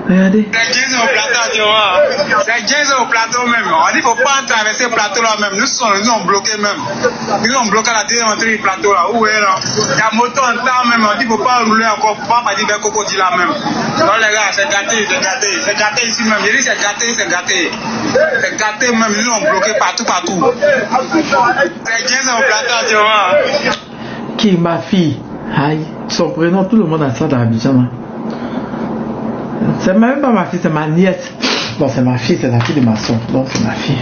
Regardez. C'est Jason au plateau, tu vois. C'est Jason au plateau même. On dit qu'il ne faut pas traverser le plateau là même. Nous sommes bloqués même. Nous sommes bloqués à la deuxième entrée du plateau là. Où est là? Il y a moto en temps même. On dit qu'il ne faut pas rouler encore. Il ne faut pas partir vers Cocody là même. Donc les gars, c'est gâté, c'est gâté. C'est gâté ici même. Je dis c'est gâté, c'est gâté. C'est gâté même. Nous sommes bloqués partout, partout. C'est Jason au plateau, tu vois. Qui est ma fille? Aïe. Son prénom, tout le monde a ça dans Abidjan là. C'est même pas ma fille, c'est ma nièce. Bon, c'est ma fille, c'est la fille de ma soeur. Donc, c'est ma fille.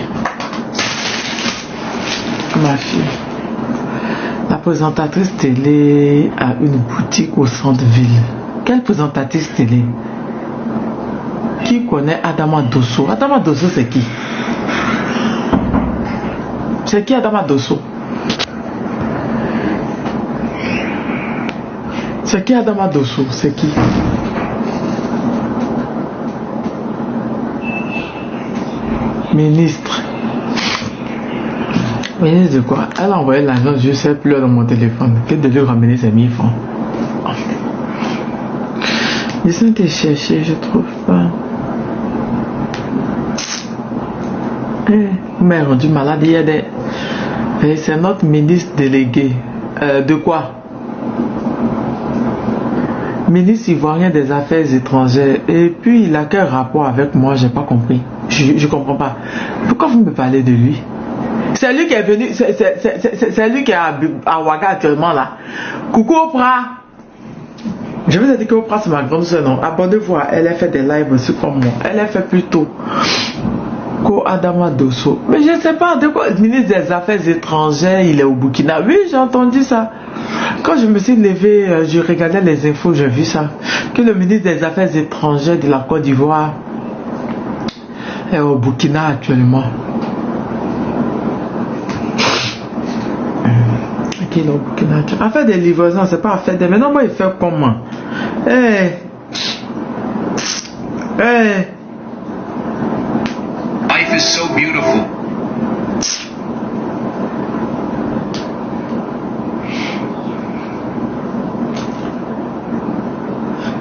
Ma fille. La présentatrice télé a une boutique au centre-ville. Quelle présentatrice télé? Qui connaît Adama Dosso? Adama Dosso, c'est qui? C'est qui Adama Dosso? C'est qui Adama Dosso? C'est qui? Ministre. Ministre de quoi? Elle a envoyé l'agence, je sais plus dans mon téléphone. Que de lui ramener ses 1000 francs. J'essaie de chercher, je trouve pas. Vous m'avez rendu malade. Il y a des. C'est notre ministre délégué. De quoi? Ministre ivoirien des Affaires étrangères. Et puis il a quel rapport avec moi? J'ai pas compris. Je comprends pas. Pourquoi vous me parlez de lui? C'est lui qui est venu. C'est lui qui est à Ouaga actuellement là. Coucou Oprah. Je vous ai dit que Oprah c'est ma grande soeur, non? Abonnez-vous à elle. Elle fait des lives aussi comme moi. Elle a fait plus tôt. Ko Adama Dosso. Mais je ne sais pas de quoi. Le ministre des Affaires étrangères, il est au Burkina. Oui, j'ai entendu ça. Quand je me suis levé, je regardais les infos, j'ai vu ça. Que le ministre des Affaires étrangères de la Côte d'Ivoire est au Burkina actuellement. Qui est au Burkina? À faire des livraisons, c'est pas à faire des. Maintenant, moi, il fait comment? Life is so beautiful.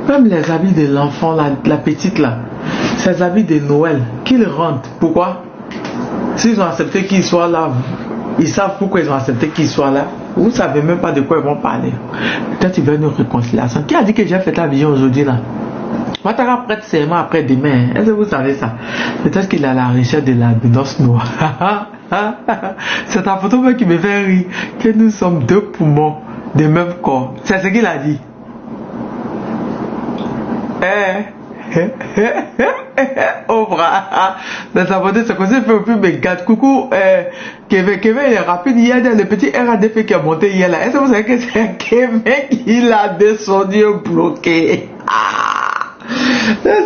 Même les habits de l'enfant, la petite là, ces habits de Noël, qu'ils rentrent. Pourquoi? S'ils ont accepté qu'ils soient là, ils savent pourquoi ils ont accepté qu'ils soient là. Vous ne savez même pas de quoi ils vont parler. Peut-être ils veulent une réconciliation. Qui a dit que j'ai fait la vision aujourd'hui là? Ouattara prête serment après demain. Est-ce que vous savez ça? Peut-être qu'il a la recherche de la noce noire. C'est ta photo qui me fait rire. Que nous sommes deux poumons de même corps. C'est ce qu'il a dit. Oprah. Dans sa photo, c'est comme ça qu'il fait plus mes gars. Coucou, Kevin, il est rapide. Il y a le petit RADP qui a monté hier là. Est-ce que vous savez que c'est Kevin qui l'a descendu bloqué?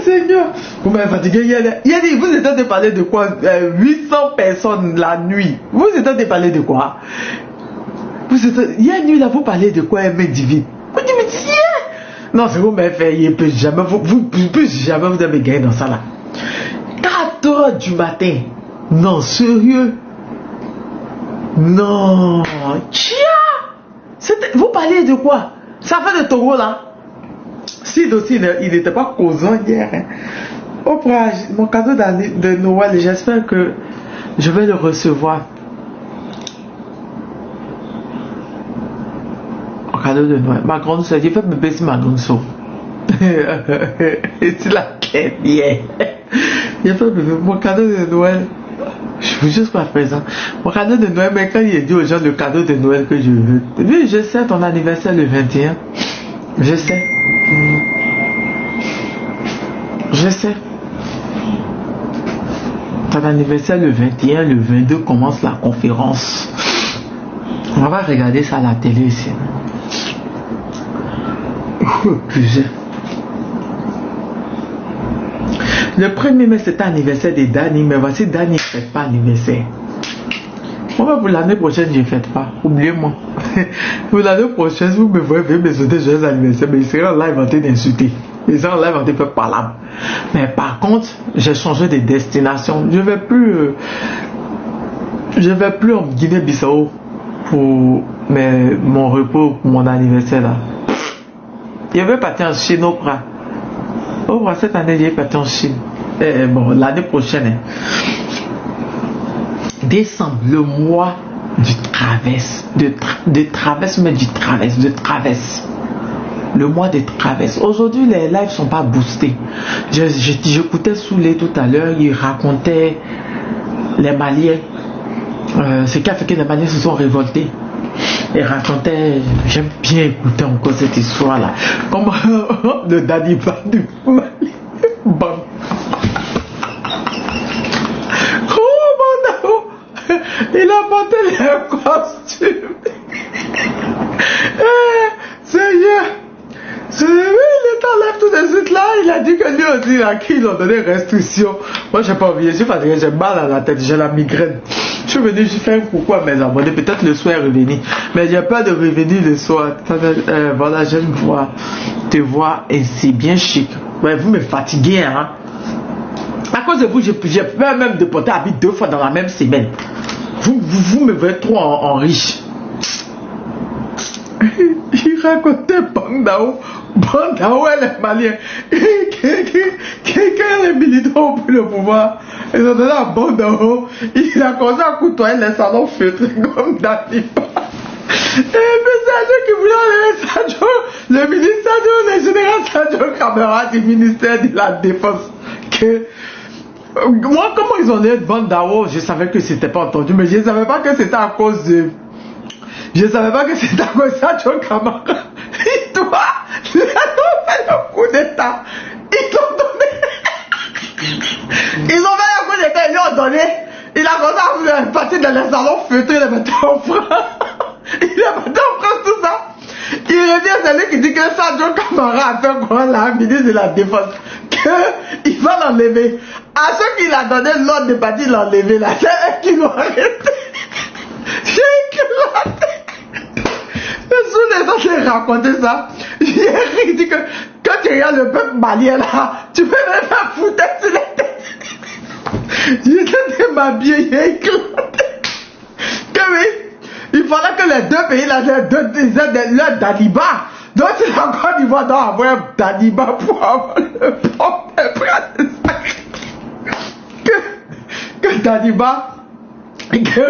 Seigneur, vous m'avez fatigué. Il a dit, vous êtes en train de parler de quoi? 800 personnes la nuit. Vous êtes en train de parler de quoi? Hier nuit là, vous parlez de quoi? Mais divine. Vous dites, mais tiens! Non, c'est vous m'avez fait, il peut jamais, plus jamais vous avez gagné dans ça là. 4h du matin. Non, sérieux? Non. Tiens! Vous parlez de quoi? Ça fait de Togo là? Si aussi il n'était pas causant hier. Hein. Oprah, mon cadeau de Noël, j'espère que je vais le recevoir. Mon cadeau de Noël. Ma grande soeur, j'ai fait me baisser ma grande soeur. C'est la quête hier. J'ai fait mon cadeau de Noël. Je vous jure pas présent. Mon cadeau de Noël, mais quand il dit aux gens le cadeau de Noël que je veux. Oui, je sais ton anniversaire le 21. Je sais. Je sais. Ton anniversaire le 21, le 22 commence la conférence. On va regarder ça à la télé ici. Le 1er mai c'était anniversaire de Dani, mais voici Dani ne fête pas anniversaire. Moi pour l'année prochaine je ne fête pas. Oubliez-moi. Pour l'année prochaine, vous me voyez me souhaiter joyeux anniversaire, mais il sera en live en train d'insulter. Il sera en live en train de faire parler. Mais par contre, j'ai changé de destination. Je vais plus en Guinée-Bissau pour mon repos, pour mon anniversaire là. Je vais partir en Chine Oprah. Au moins cette année, j'ai parti en Chine. Bon, l'année prochaine. Décembre, le mois du traverse. De traverse, mais du traverse. De traverse. Le mois des traverses. Aujourd'hui, les lives sont pas boostés. J'écoutais Soulé tout à l'heure, il racontait les Maliens. Ce qui a fait que les Maliens se sont révoltés. Il racontait, j'aime bien écouter encore cette histoire-là. Comme le Daniba du Mali. Bon. Oh, bon, il a porté les costumes. Seigneur. Il est en tout de suite là, il a dit que lui aussi, à qui ils ont donné restriction. Moi, j'ai pas oublié, parce que j'ai mal à la tête, j'ai la migraine. Je suis venu, je fais un coucou à mes abonnés, peut-être le soir est revenu. Mais j'ai peur de revenir le soir. Voilà, j'aime te voir et c'est bien chic. Ouais, vous me fatiguez, hein. À cause de vous, j'ai peur même de porter habit 2 fois dans la même semaine. Vous me voyez trop en riche. Il racontait Bandao et les Maliens. Quand les militaires ont pris le pouvoir, ils ont donné à Bandao. Il a commencé à côtoyer les salons feutrés comme Daniba. Et puis Sadio qui voulait enlever Sadio, le ministre Sadio, le général Sadio Camara du ministère de la Défense. Moi, comment ils ont donné Bandao, je savais que c'était pas entendu, mais je ne savais pas que c'était à cause de. Je ne savais pas que c'était à cause de Sadio Camara. Et toi, ils ont fait le coup d'état. Ils ont donné. Ils ont fait le coup d'état, ils lui ont donné. Il a commencé à partir dans les salons feutrés, il est parti en France. Il est parti en France, tout ça. Il revient, c'est lui qui dit que Sadio Camara a fait quoi, la ministre de la Défense. Qu'il va l'enlever. À ceux qui l'a donné l'ordre de partir l'enlever, là, c'est eux qui l'ont arrêté. J'ai éclaté. Sous les autres, j'ai raconté ça. J'ai dit que quand tu regardes le peuple malien là, tu peux même pas foutre sur la tête. J'étais m'habiller, j'ai éclaté. Que oui, il fallait que les deux pays là, les deux disaient leur Daniba. Donc c'est encore Côte d'Ivoire doit avoir Daniba pour avoir le propre bras de ça. Que Daniba, que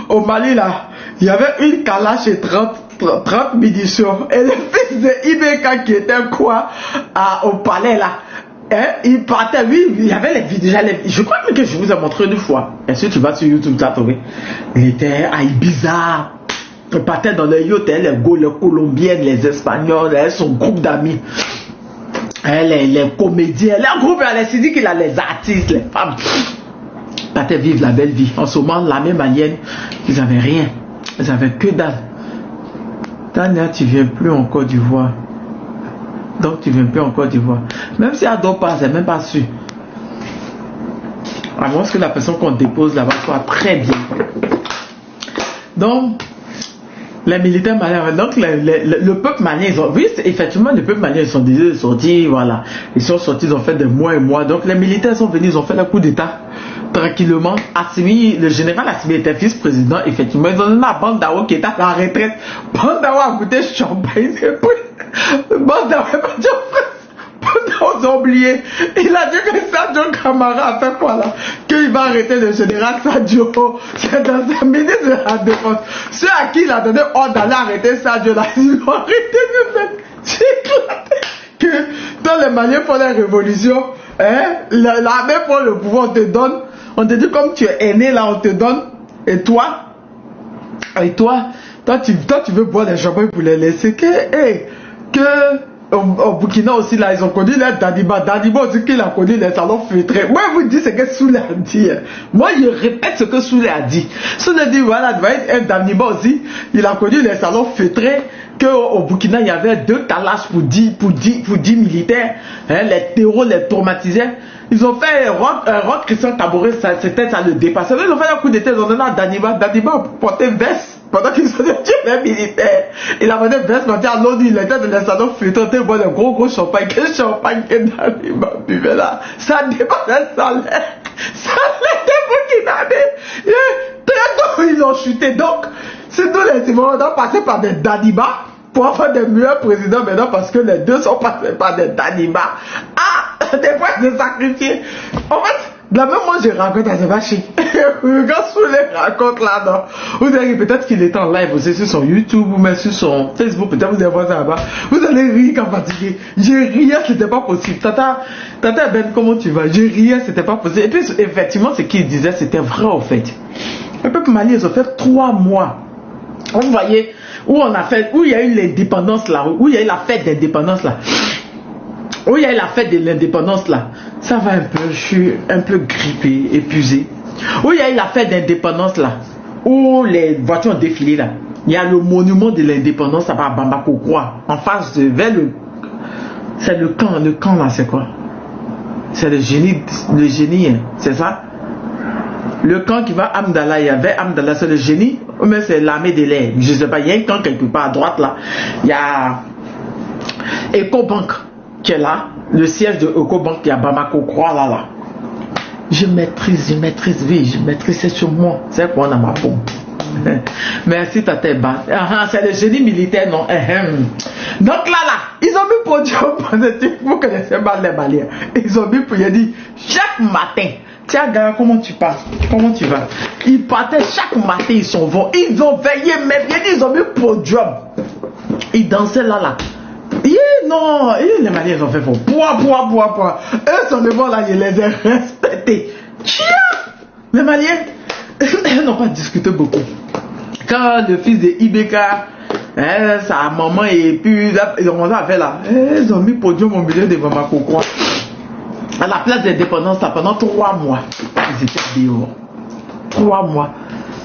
au Mali là, il y avait une Kalash et 30 munitions. Et le fils de Ibeka qui était quoi au palais là, hein, il partait, oui, il y avait les vidéos, je crois que je vous ai montré une fois. Est-ce que tu vas sur YouTube, tu as trouvé? Il était à Ibiza, il partait dans les yachts, les Colombiennes, les Espagnols, son groupe d'amis. Les comédiens, les groupes, elle s'est dit qu'il a les artistes, les femmes. Ils partaient vivre la belle vie. En ce moment, la même manière, ils n'avaient rien. Ils n'avaient que dalle. Tania, tu viens plus en Côte d'Ivoire. Donc tu viens plus en Côte d'Ivoire. Même si Ado passe, c'est même pas sûr. À moins que la personne qu'on dépose là-bas soit très bien. Donc, les militaires maliens, donc le peuple malien, ils ont, oui, effectivement, le peuple malien, ils sont déjà sortis, voilà. Ils sont sortis, ils ont fait des mois et mois. Donc les militaires sont venus, ils ont fait le coup d'état. Tranquillement, Assimi, le général Assimi était vice-président, effectivement, ils ont donné à Bandao qui était à la retraite. Bandao a goûté champagne, Bandao est parti en France. Bandao a oublié. Il a dit que Sadio Camara a fait quoi là? Qu'il va arrêter le général Sadio. C'est dans un ministre de la Défense. Ceux à qui il a donné ordre d'aller arrêter Sadio là, ils l'ont arrêté de faire. J'ai éclaté. Que dans les Maliens font la révolution, hein, l'armée prend le pouvoir, on te donne. On te dit comme tu es aîné là, on te donne. Et toi, tu veux boire des champagnes pour les laisser. Au Burkina aussi là, ils ont connu les Daniba. Daniba aussi qu'il a connu les salons feutrés. Moi, je vous dis ce que Soulé a dit. Moi, je répète ce que Soulé a dit. Soulé dit voilà, il va être un Daniba aussi. Il a connu les salons feutrés. Qu'au Burkina, il y avait 2 calages pour 10 militaires. Hein, les terreaux les traumatisaient. Ils ont fait Rock Christian Caboret, c'était ça le dépassait. Ils ont fait un coup d'état, ils ont donné à Daniba. Daniba portait veste pendant qu'ils ont tué les militaires. Il a porté veste, il à l'autre, il était dans les salons flétons, il boit de gros champagne. Quel champagne que Daniba buvait là? Ça dépassait le salaire. Ça l'était burkinabé. Très tôt, ils ont chuté. Donc, c'est nous les Ivoiriens, on a passé par des Daniba pour avoir des meilleurs présidents maintenant parce que les deux sont passés par des Daniba. Ah! Des fois, de sacrifier. En fait, la même moi, je raconte à Sebastian. Quand sous les raconte là, non. Vous allez peut-être qu'il est en live aussi sur son YouTube ou même sur son Facebook. Peut-être vous allez voir ça là-bas. Vous allez rire quand fatigué. Je riais, c'était pas possible. Tata Ben, comment tu vas? Je riais, c'était pas possible. Et puis, effectivement, ce qu'il disait, c'était vrai, en fait. Le peuple malien, ils ont fait 3 mois. Vous voyez, où il y a eu l'indépendance là, où il y a eu la fête d'indépendance là. Où il y a eu la fête de l'indépendance là, ça va un peu, je suis un peu grippé, épuisé. Où il y a eu la fête d'indépendance là, où les voitures ont défilé là, il y a le monument de l'indépendance là, à Bamako quoi, en face de, vers le, c'est le camp là, c'est quoi? C'est le génie, hein, c'est ça? Le camp qui va à Amdala, il y avait Amdala, c'est le génie, ou même c'est l'armée de l'air, je sais pas, il y a un camp quelque part à droite là, il y a EcoBank qui est là, le siège de EcoBank qui est à Bamako, croix là. Je maîtrise, c'est sur moi, c'est quoi dans ma peau. Merci Tate Ba. C'est le génie militaire, non? Donc là, ils ont mis pour Dieu, vous connaissez mal les Maliens, ils ont mis pour, il a dit, chaque matin, tiens, gars, comment tu passes? Comment tu vas? Ils partaient chaque matin, ils s'en vont. Ils ont veillé, même ils ont mis podium. Ils dansaient là. Non, les Maliens ils ont fait fort. Poids. Eux sont devant là, je les ai respectés. Tiens, les Maliens, ils n'ont pas discuté beaucoup. Quand le fils de Ibeka, sa maman et puis ils ont commencé à faire là, ils ont mis podium au milieu de Bamako quoi. À la place d'indépendance là, pendant 3 mois, ils étaient dehors. 3 mois.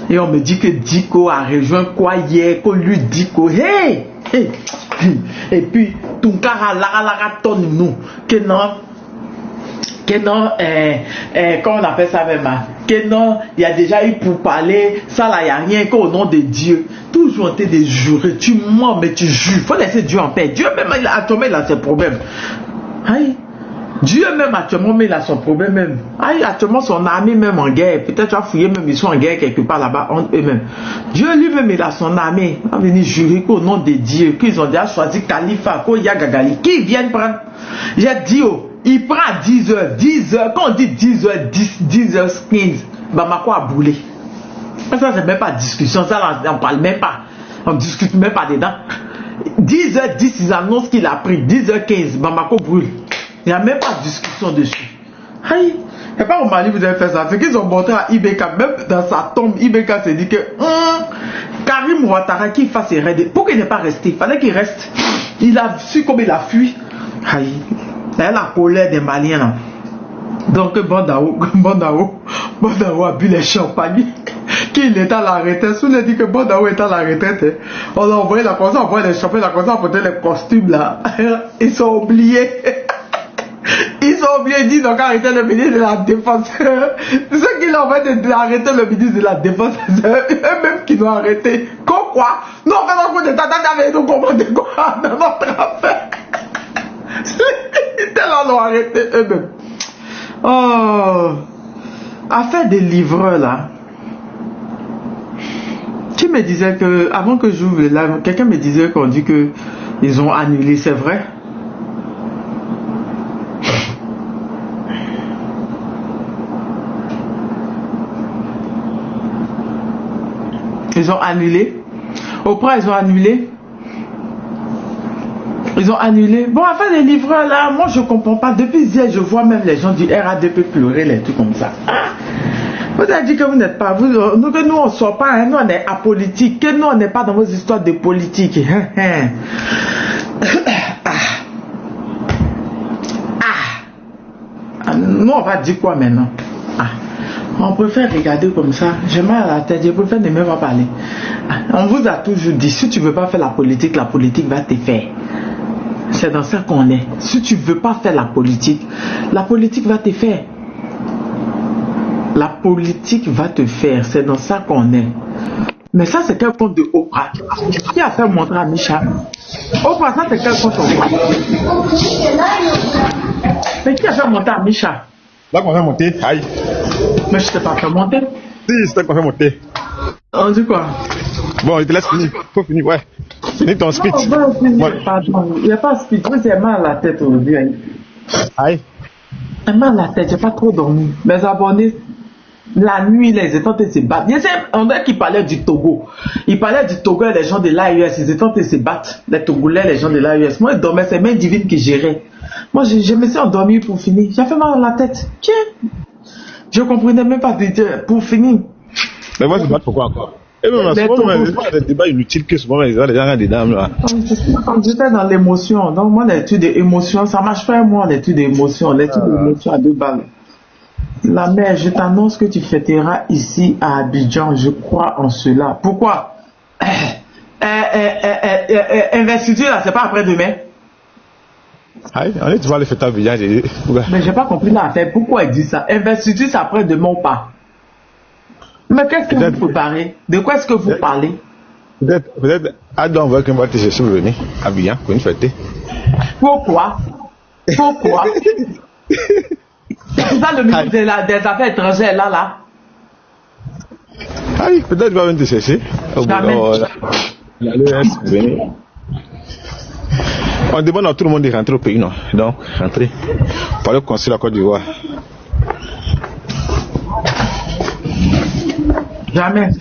Et on me dit que Diko a rejoint quoi hier, qu'on lui dit hey. Et puis, Tunkara Lara tonne nous, que non, comment on appelle ça même, que non, il y a déjà eu pour parler, ça là, il n'y a rien qu'au nom de Dieu. Toujours en train de jurer, tu mens, mais tu jures. Faut laisser Dieu en paix. Dieu même, actuellement, il a ses problèmes. Aïe. Dieu même actuellement, mais il a son problème même. Aïe, actuellement, son armée même en guerre. Peut-être tu as fouillé même, ils sont en guerre quelque part là-bas, entre eux-mêmes. Dieu lui-même, il a son armée. Il va venir jurer qu'au nom de Dieu, qu'ils ont déjà choisi Khalifa, qu'il y a Gagali, qui viennent prendre. J'ai dit, il prend à 10h, quand on dit 10h15, Bamako a boulé. Ça, c'est même pas discussion, ça, là, on parle même pas. On discute même pas dedans. 10h10, ils annoncent qu'il a pris. 10h15, Bamako brûle. Il n'y a même pas de discussion dessus. Aïe, il n'y a pas au Mali, vous avez fait ça. C'est qu'ils ont montré à Ibeka, même dans sa tombe, Ibeka s'est dit que Karim Ouattara qui fasse ses raids. Pourquoi il n'est pas resté? Il fallait qu'il reste. Il a su comme il a fui. Aïe, c'est la colère des Maliens là. Donc Bandao a bu les champagnes. Qu'il est à la retraite. Si on a dit que Bandao est à la retraite, on a envoyé la console, on a envoyé les champagnes, la console a porté les costumes là. Ils sont oubliés. Ils ont oublié dit donc arrêter le ministre de la Défense. Ceux qui l'ont fait d'arrêter le ministre de la Défense, c'est eux-mêmes qui l'ont arrêté. Quoi? Nous on fait un coup de tata avec nous commander quoi dans notre affaire. Ils l'ont arrêté eux-mêmes. Oh, affaire des livreurs là. Qui me disait que, avant que j'ouvre le live, quelqu'un me disait qu'on dit que ils ont annulé, c'est vrai? Ils ont annulé. Auprès, ils ont annulé. Ils ont annulé. Bon, affaire des livreurs là, moi je comprends pas. Depuis hier, je vois même les gens du RADP pleurer, les trucs comme ça. Vous avez dit que vous n'êtes pas, que nous on ne sort pas, hein, nous on est apolitique, que nous on n'est pas dans vos histoires de politique. Nous on va dire quoi maintenant? On préfère regarder comme ça, j'ai mal à la tête, je préfère ne même pas parler. On vous a toujours dit, si tu ne veux pas faire la politique va te faire. C'est dans ça qu'on est. Si tu ne veux pas faire la politique va te faire. La politique va te faire, c'est dans ça qu'on est. Mais ça, c'est quel compte de Oprah? Qui a fait montrer à Micha? Oprah, ça, c'est quel compte Oprah? Mais qui a fait monter à Micha? Là qu'on fait monter, aïe. Mais je t'ai pas fait monter. Si, c'est qu'on fait monter. On dit quoi? Bon, je te laisse finir. Faut finir, ouais. Finis ton speech. Non, pardon. Il n'y a pas de speech. Moi, j'ai mal à la tête aujourd'hui. Aïe. Elle m'a la tête, j'ai pas trop dormi. Mes abonnés, la nuit, les étaient en train de se battre. On dirait qu'il parlait du Togo. Il parlait du Togo et les gens de l'AES. Ils étaient en train de se battre. Les Togolais, les gens de l'AES. Moi, je dormais, c'est même divine qui gérait. Moi, je me suis endormi pour finir. J'ai fait mal à la tête. Tiens. Je comprenais même pas pour finir. Mais moi, je me bats pourquoi encore? Et même, souvent, des débats inutiles que souvent, les gens ont des dames là. J'étais dans l'émotion. Donc, moi, l'étude d'émotion, ça marche pas, moi, l'étude d'émotion. L'étude d'émotion à 2 balles. La mère, je t'annonce que tu fêteras ici à Abidjan. Je crois en cela. Pourquoi? Investiture, là, c'est pas après-demain. Ah, tu vas aller fêter à Abidjan. Mais j'ai pas compris l'affaire. Pourquoi il dit ça? Investiture, c'est après-demain ou pas? Mais qu'est-ce que vous préparez? De quoi est-ce que vous parlez? Peut-être, Adam va qu'on va te chercher venir à Abidjan pour une fête. Pourquoi? Pourquoi? C'est ça le ministre des Affaires étrangères là. Ah oui, peut-être qu'il va venir te chercher. On demande à tout le monde de rentrer au pays, non? Donc, rentrer. Pour aller au consul à Côte d'Ivoire. Jamais.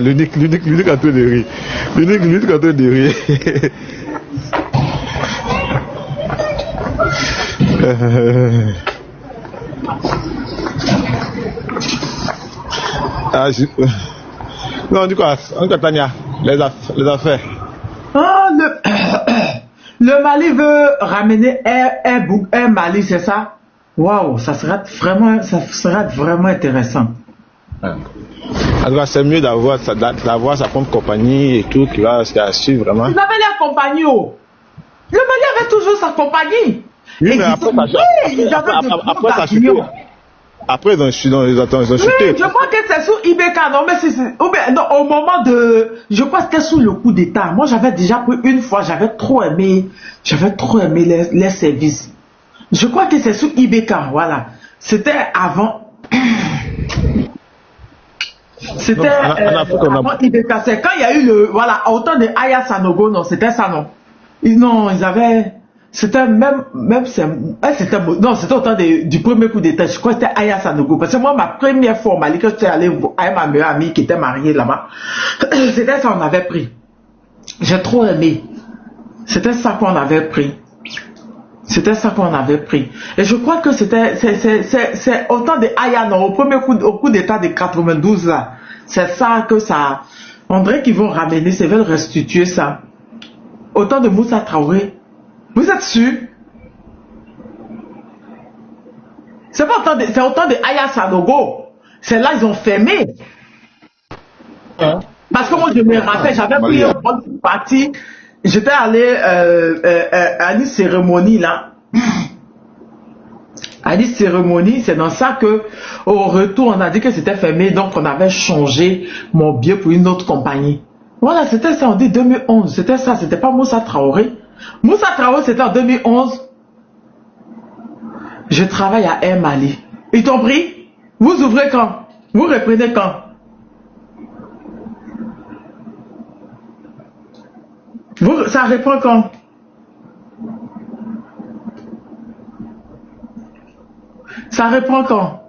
L'unique en train de rire. L'unique en train de rire. Non, du coup, Tania, les affaires. Ah, le Mali veut ramener un Mali, c'est ça? Waouh, ça sera vraiment intéressant. Alors, c'est mieux d'avoir sa propre compagnie et tout qui va suivre vraiment. Ils avaient la compagnie. Oh. Le Mali avait toujours sa compagnie. Oui, mais après, ils ont chuté. Oui, je crois que c'est sous Ibeka. Non, mais non, au moment de. Je crois que c'était sous le coup d'État. Moi, j'avais déjà pris une fois, j'avais trop aimé les services. Je crois que c'est sous Ibeka, voilà. C'était avant. C'était avant Ibeka. C'est quand il y a eu autant de Aya Sanogo, non, c'était ça, non. Non, ils avaient. C'était c'était au temps du premier coup d'État. Je crois que c'était Aya Sanogo. Parce que moi, ma première fois au Mali, que j'étais allé avec ma meilleure amie qui était mariée là-bas, c'était ça qu'on avait pris. J'ai trop aimé. C'était ça qu'on avait pris. C'était ça qu'on avait pris. Et je crois que c'est au temps de Aya, non, au coup d'État de 92 là. C'est ça que ça. On dirait qu'ils vont ramener, ils veulent restituer ça. Au temps de Moussa Traoré. Vous êtes sûr? C'est pas autant de Aya Sanogo. C'est là ils ont fermé. Parce que moi je me rappelle, j'avais pris une partie. J'étais allé à une cérémonie là. À une cérémonie, c'est dans ça que au retour on a dit que c'était fermé, donc on avait changé mon billet pour une autre compagnie. Voilà, c'était ça, on dit 2011. C'était ça, c'était pas Moussa Traoré. Moussa Traoré, c'était en 2011. Je travaille à Air Mali. Ils t'ont pris? Vous ouvrez quand? Vous reprenez quand? Ça reprend quand? Ça reprend quand?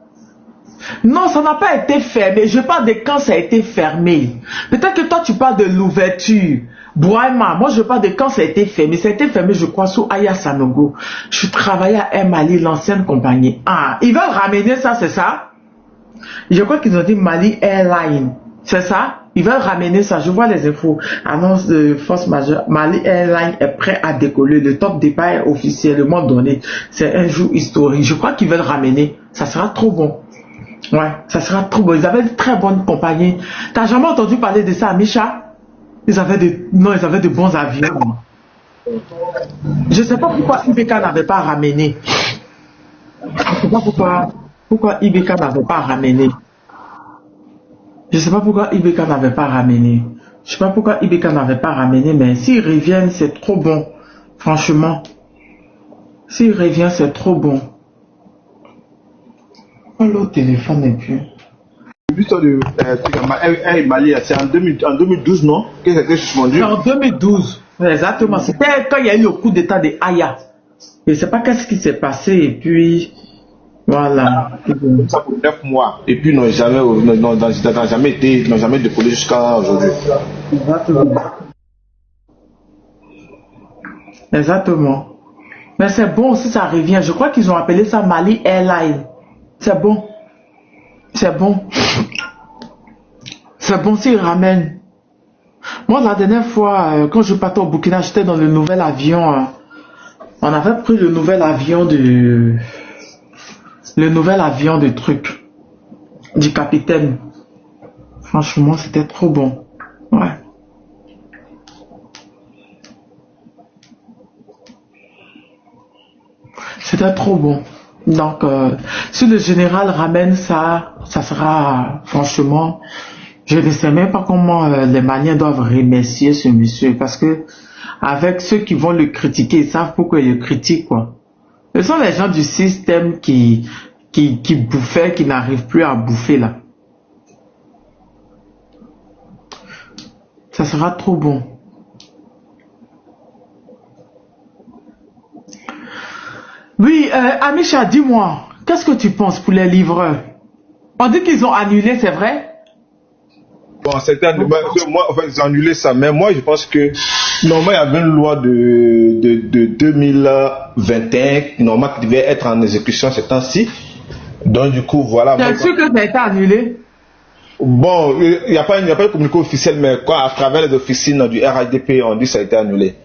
Non, ça n'a pas été fermé. Je parle de quand ça a été fermé. Peut-être que toi, tu parles de l'ouverture. Boima, moi, je parle de quand ça a été fermé. Ça a été fermé, je crois, sous Aya Sanogo. Je travaillais à Air Mali, l'ancienne compagnie. Ah, ils veulent ramener ça, c'est ça? Je crois qu'ils ont dit Mali Airline. C'est ça? Ils veulent ramener ça. Je vois les infos. Annonce de force majeure. Mali Airline est prêt à décoller. Le top départ est officiellement donné. C'est un jour historique. Je crois qu'ils veulent ramener. Ça sera trop bon. Ouais, ça sera trop bon. Ils avaient de très bonnes compagnies. T'as jamais entendu parler de ça à Micha? Ils avaient de bons avions. Je sais pas pourquoi Ibeka n'avait pas ramené. Je sais pas pourquoi Ibeka n'avait pas ramené. Je sais pas pourquoi Ibeka n'avait pas ramené. Je sais pas pourquoi Ibeka n'avait pas ramené, mais s'ils reviennent, c'est trop bon. Franchement. S'ils reviennent, c'est trop bon. L'autre téléphone n'est plus. L'histoire de Mali, c'est en 2012, non? Que c'était suspendu. C'est en 2012. Exactement. C'était quand il y a eu le coup d'état de Aya. Je ne sais pas qu'est-ce qui s'est passé et puis voilà. Ça pour 9 mois. Et puis n'ont jamais décollé jusqu'à aujourd'hui. Exactement. Mais c'est bon si ça revient. Je crois qu'ils ont appelé ça Mali Airlines. C'est bon. C'est bon. C'est bon s'ils ramènent. Moi, la dernière fois, quand je partais au Burkina, j'étais dans le nouvel avion. On avait pris le nouvel avion de truc. Du capitaine. Franchement, c'était trop bon. Ouais. C'était trop bon. Donc, si le général ramène ça, ça sera, franchement, je ne sais même pas comment les Maliens doivent remercier ce monsieur. Parce que, avec ceux qui vont le critiquer, ils savent pourquoi ils le critiquent, quoi. Ce sont les gens du système qui bouffaient, qui n'arrivent plus à bouffer, là. Ça sera trop bon. Oui, Amisha, dis-moi, qu'est-ce que tu penses pour les livreurs? On dit qu'ils ont annulé, c'est vrai? Bon, moi, en fait, ils ont annulé ça, mais moi, je pense que, normalement, il y avait une loi de 2021, normalement, qui devait être en exécution ces temps-ci. Donc, du coup, voilà. Tu es sûr que ça a été annulé? Bon, il n'y a pas de communiqué officiel, mais quoi, à travers les officines du RHDP, on dit que ça a été annulé.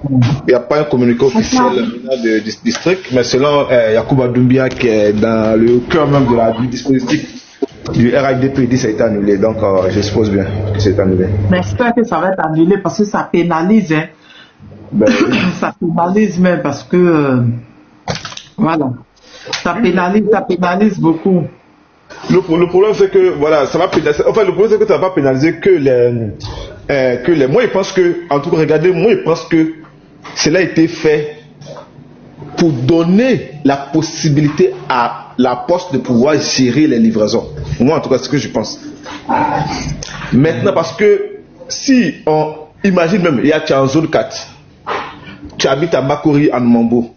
Il n'y a pas un communiqué officiel du district, mais selon Yacouba Doumbia, qui est dans le cœur même du dispositif du RHDP, il dit que ça a été annulé. Donc, je suppose bien que c'est annulé. Mais j'espère que ça va être annulé parce que ça pénalise. Hein. Ben, ça pénalise même parce que, voilà, ça pénalise beaucoup. Le problème, c'est que, voilà, ça va pénaliser. Enfin, le problème, c'est que ça va pas pénaliser que les. Moi, je pense que, en tout cas, regardez, moi, je pense que cela a été fait pour donner la possibilité à la poste de pouvoir gérer les livraisons. Moi, en tout cas, c'est ce que je pense. Maintenant, parce que si on imagine même, tu es en zone 4, tu habites à Makori, en Numambo.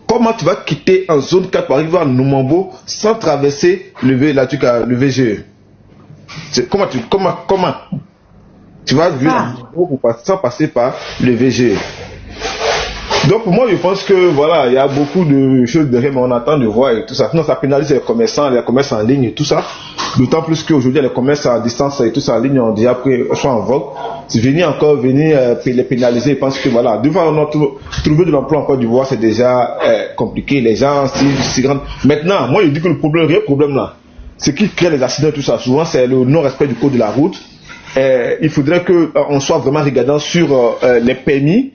Comment tu vas quitter en zone 4 pour arriver à Numambo sans traverser le VGE? Comment tu vas vivre sans passer par le VGE? Donc pour moi, je pense que voilà, il y a beaucoup de choses derrière, mais on attend de voir et tout ça. Sinon, ça pénalise les commerçants en ligne et tout ça. D'autant plus qu'aujourd'hui, les commerces à distance et tout ça en ligne ont déjà soit en vogue. Si venir les pénaliser, je pense que voilà, devant trouver de l'emploi en Côte d'Ivoire, c'est déjà compliqué. Les gens si grandent. Maintenant, moi, je dis que le réel problème là, c'est qui crée les accidents et tout ça. Souvent, c'est le non-respect du code de la route. Il faudrait qu'on soit vraiment regardant sur les permis,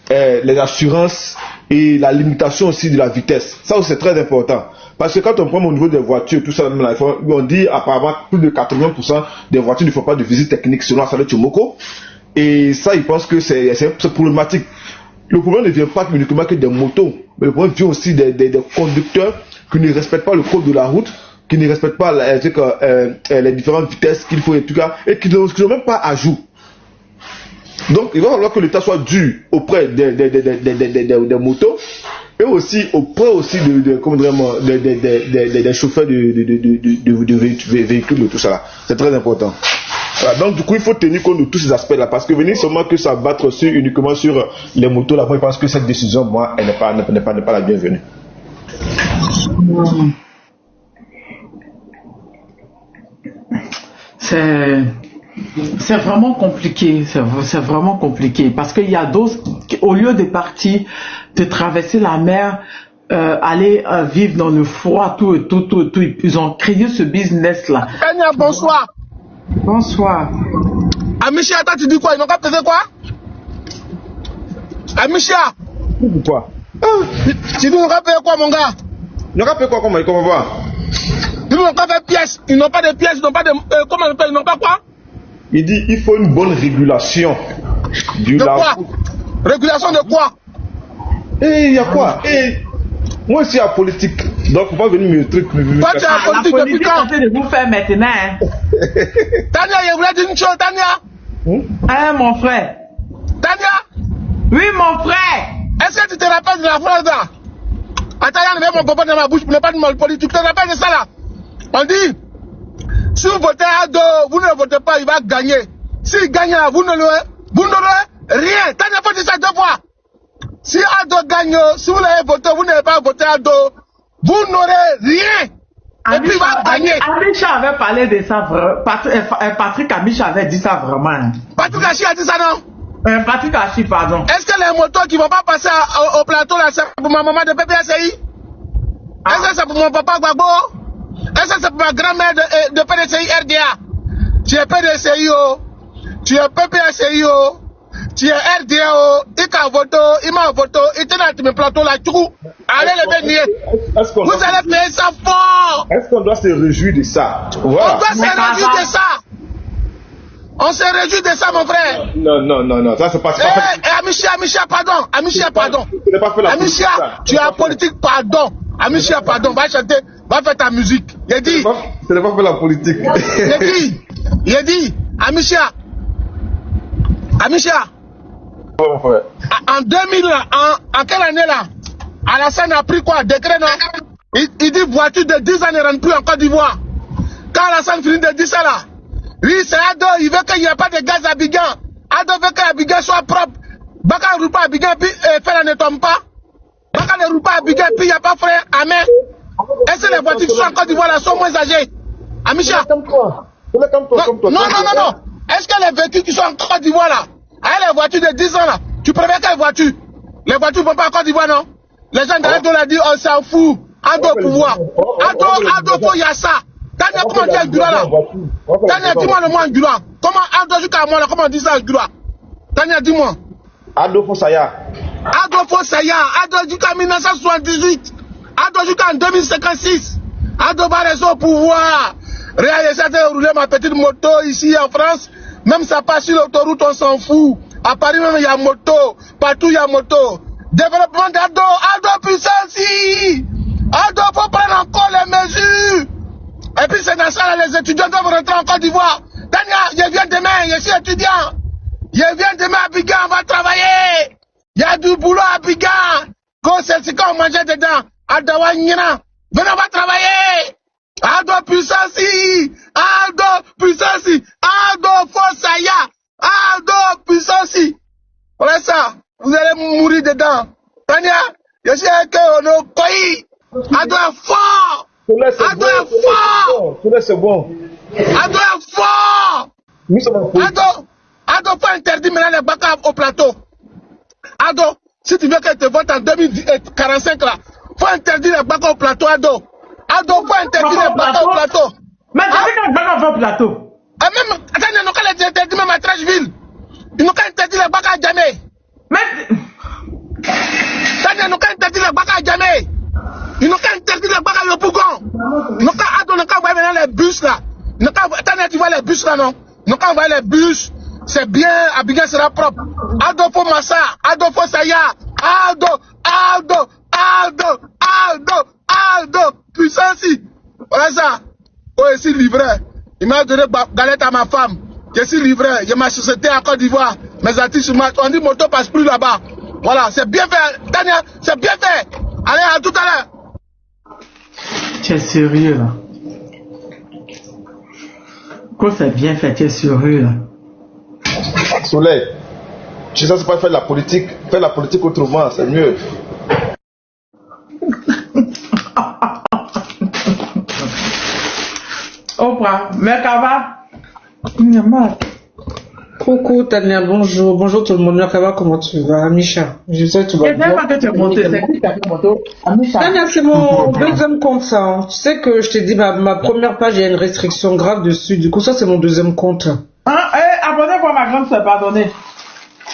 les assurances et la limitation aussi de la vitesse. Ça aussi, c'est très important. Parce que quand on prend au niveau des voitures, tout ça, on dit apparemment plus de 80% des voitures ne font pas de visite technique selon Asale Tchomoko. Et ça, ils pensent que c'est problématique. Le problème ne vient pas uniquement que des motos, mais le problème vient aussi des conducteurs qui ne respectent pas le code de la route, qui ne respectent pas les différentes vitesses qu'il faut et tout cas, et qui n'ont même pas à jour. Donc, il va falloir que l'État soit dur auprès des motos et aussi auprès aussi des chauffeurs de véhicules et tout ça là. C'est très important. Voilà, donc du coup, il faut tenir compte de tous ces aspects-là parce que venir seulement que ça battre uniquement sur les motos là, moi je pense que cette décision, moi, elle n'est pas la bienvenue. C'est vraiment compliqué, c'est vraiment compliqué parce qu'il y a d'autres, au lieu de partir, de traverser la mer, aller vivre dans le froid, tout, ils ont créé ce business-là. Kenya, bonsoir. Bonsoir. Amisha, attends, tu dis quoi? Ils n'ont pas fait quoi? Amisha. Pourquoi? Tu dis, ils n'ont pas fait quoi, mon gars? Ils n'ont pas fait quoi, comment voir? Ils n'ont pas fait pièces, ils n'ont pas de pièces, ils n'ont pas de... comment on appelle, ils n'ont pas quoi? Il dit il faut une bonne régulation de quoi? Régulation de quoi? Et il y a quoi? Et moi aussi à politique. Donc faut pas venir me truc. Toi tu es en politique depuis quand? De vous faire maintenant. Hein? Tania, je voulais dire une chose, Tania. Hein, mon frère? Tania? Oui, mon frère. Est-ce que tu te rappelles de la phrase là? Attends, il y a mon papa dans ma bouche pour ne pas de mal politique. Tu te rappelles de ça là? On dit, si vous votez Ado, vous ne votez pas, il va gagner. S'il gagne là, vous n'aurez rien. T'as pas dit ça 2 fois. Si Ado gagne, si vous l'avez voté, vous n'avez pas voté Ado, vous n'aurez rien. Et puis il va gagner. Amicha avait parlé de ça, Patrick Amicha avait dit ça vraiment. Patrick Achi a dit ça non? Patrick Achi, pardon. Est-ce que les motos qui ne vont pas passer au plateau là, c'est pour ma maman de PPSI? Est-ce que c'est pour mon papa Gbagbo? Est-ce que c'est pour ma grand-mère de PDCI RDA? Tu es PDCI, tu es PPSI, tu es RDA, il m'a voté, il te dans mes plateaux là, tout. Allez les bénir. Vous allez payer ça fort. Est-ce qu'on doit se réjouir de ça? Voilà. On doit se réjouir de ça. On se réjouit de ça, mon frère. Non, ça c'est pas ça. Amicia, pardon. Amicia, pardon. Amicia, tu es en politique, pardon. Amicia, pardon. Va chanter, va faire ta musique. Il dit. Ce n'est pas faire la politique. Il dit, Amicia. Oh, mon frère. En 2000, en quelle année là? Alassane a pris quoi? Décret, non? Il dit voiture de 10 ans ne rentre plus en Côte d'Ivoire. Quand Alassane finit de dire ça là, lui, c'est Ado, il veut qu'il n'y ait pas de gaz à Abidjan. Ado veut que Abidjan soit propre. Baka ne roule pas à Abidjan, puis Fela ne tombe pas. Baka ne roule pas à Abidjan, puis il n'y a pas frère Amen. Est-ce que les voitures qui sont en Côte d'Ivoire là sont moins âgées? Amicia? Non. Est-ce que les véhicules qui sont en Côte d'Ivoire là, avec les voitures de 10 ans là, tu préfères quelles voitures? Les voitures ne vont pas en Côte d'Ivoire, non? Les gens d'Ado l'ont dit, on s'en fout. Ado au pouvoir. Ado faut Yassa. Tania, comment on dit Angula là? Tania, dis-moi le mot Angula. Comment Ado jusqu'à moi là, comment on dit ça Angula? Tania, dis-moi. Ado Fossaya. Ado Fossaya. Ado jusqu'à 1978. Ado jusqu'en 2056. Ado va rester au pouvoir. Regardez, ça de rouler ma petite moto ici en France. Même ça passe sur l'autoroute, on s'en fout. À Paris même, il y a moto. Partout, il y a moto. Développement d'Ado. Ado puissance. Ado, faut prendre encore les mesures. Et puis c'est dans ça, là, les étudiants doivent rentrer en Côte d'Ivoire. Tania, je viens demain, je suis étudiant. Je viens demain à Abidjan, on va travailler. Il y a du boulot à Abidjan. Quand c'est ce qu'on mangeait dedans, Adawa Nina. Venez, on va travailler. Ado puissance. Ado puissance. Ado Fossaya. Ado puissance. Voilà ça. Vous allez mourir dedans. Tania, je suis avec nos pays. Ado est fort. Ado est fort. C'est bon. Ado est fort. Ado faut interdire maintenant les bacas au plateau. Ado, si tu veux qu'elle te vote en 2045 là, faut interdire les bacas au plateau, Ado. Ado, faut interdire les bacas au plateau. Mais tu sais qu'un bacas au plateau. Même, attends, ils n'ont qu'à les interdire même à Trashville. Ils n'ont qu'à interdire les bacas à jamais. Mais, ils n'ont qu'à interdire les bacas à jamais. Ils n'ont qu'à interdire les bacas au Pougon. Ils n'ont qu'à envoyer maintenant les bus là. Attends, tu vois les bus là, non? Ils n'ont qu'à envoyer les bus. C'est bien, Abidjan sera propre. Ado faut Massa, Ado faut Saya, Ado, puissance. Voilà ça. Oh, je suis livreur. Il m'a donné galette à ma femme. Je suis livreur. J'ai ma société en Côte d'Ivoire. Mes artistes, on dit moto passe plus là-bas. Voilà, c'est bien fait. Daniel, c'est bien fait. Allez, à tout à l'heure. Tu es sérieux là? Quand c'est bien fait, tu es sérieux là? Soleil, tu sais, c'est pas faire la politique. Faire la politique autrement, c'est mieux. Oprah, Merkava. Coucou Tania, bonjour. Bonjour tout le monde. Merkava, comment tu vas? Amisha, je sais que tu vas bien. Pas que tu es monté, c'est qui t'a fait moto? Tania, c'est mon deuxième compte ça. Hein. Tu sais que je t'ai dit, ma première page, il y a une restriction grave dessus. Du coup, ça, c'est mon deuxième compte. Abonnez-vous à ma grande sœur, pardonnez.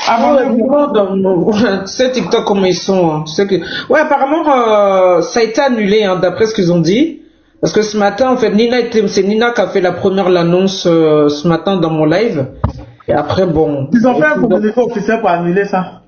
Abonnez-vous. Tu sais TikTok comment ils sont. Hein. Tu sais que... Ouais, apparemment, ça a été annulé, hein, d'après ce qu'ils ont dit. Parce que ce matin, en fait, c'est Nina qui a fait la première l'annonce ce matin dans mon live. Et après, bon... Ils ont fait un communiqué officiel pour annuler ça.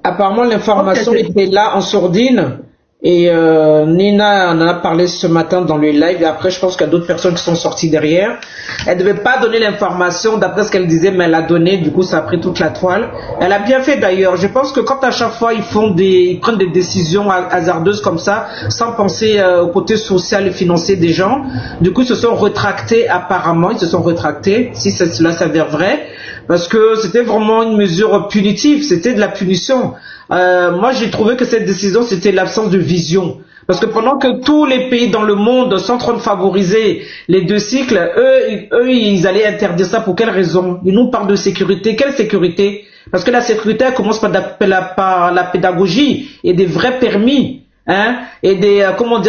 Apparemment, l'information était là en sourdine. Et Nina en a parlé ce matin dans le live, et après je pense qu'il y a d'autres personnes qui sont sorties derrière. Elle devait pas donner l'information d'après ce qu'elle disait, mais elle a donné, du coup ça a pris toute la toile. Elle a bien fait d'ailleurs. Je pense que quand à chaque fois ils prennent des décisions hasardeuses comme ça, sans penser au côté social et financier des gens, du coup ils se sont rétractés apparemment, ils se sont rétractés, si cela s'avère vrai, parce que c'était vraiment une mesure punitive, c'était de la punition. Moi j'ai trouvé que cette décision c'était l'absence de vision, parce que pendant que tous les pays dans le monde sont en train de favoriser les 2 cycles, eux ils allaient interdire ça. Pour quelle raison? Ils nous parlent de sécurité. Quelle sécurité? Parce que la sécurité elle commence par la pédagogie et des vrais permis, hein, et des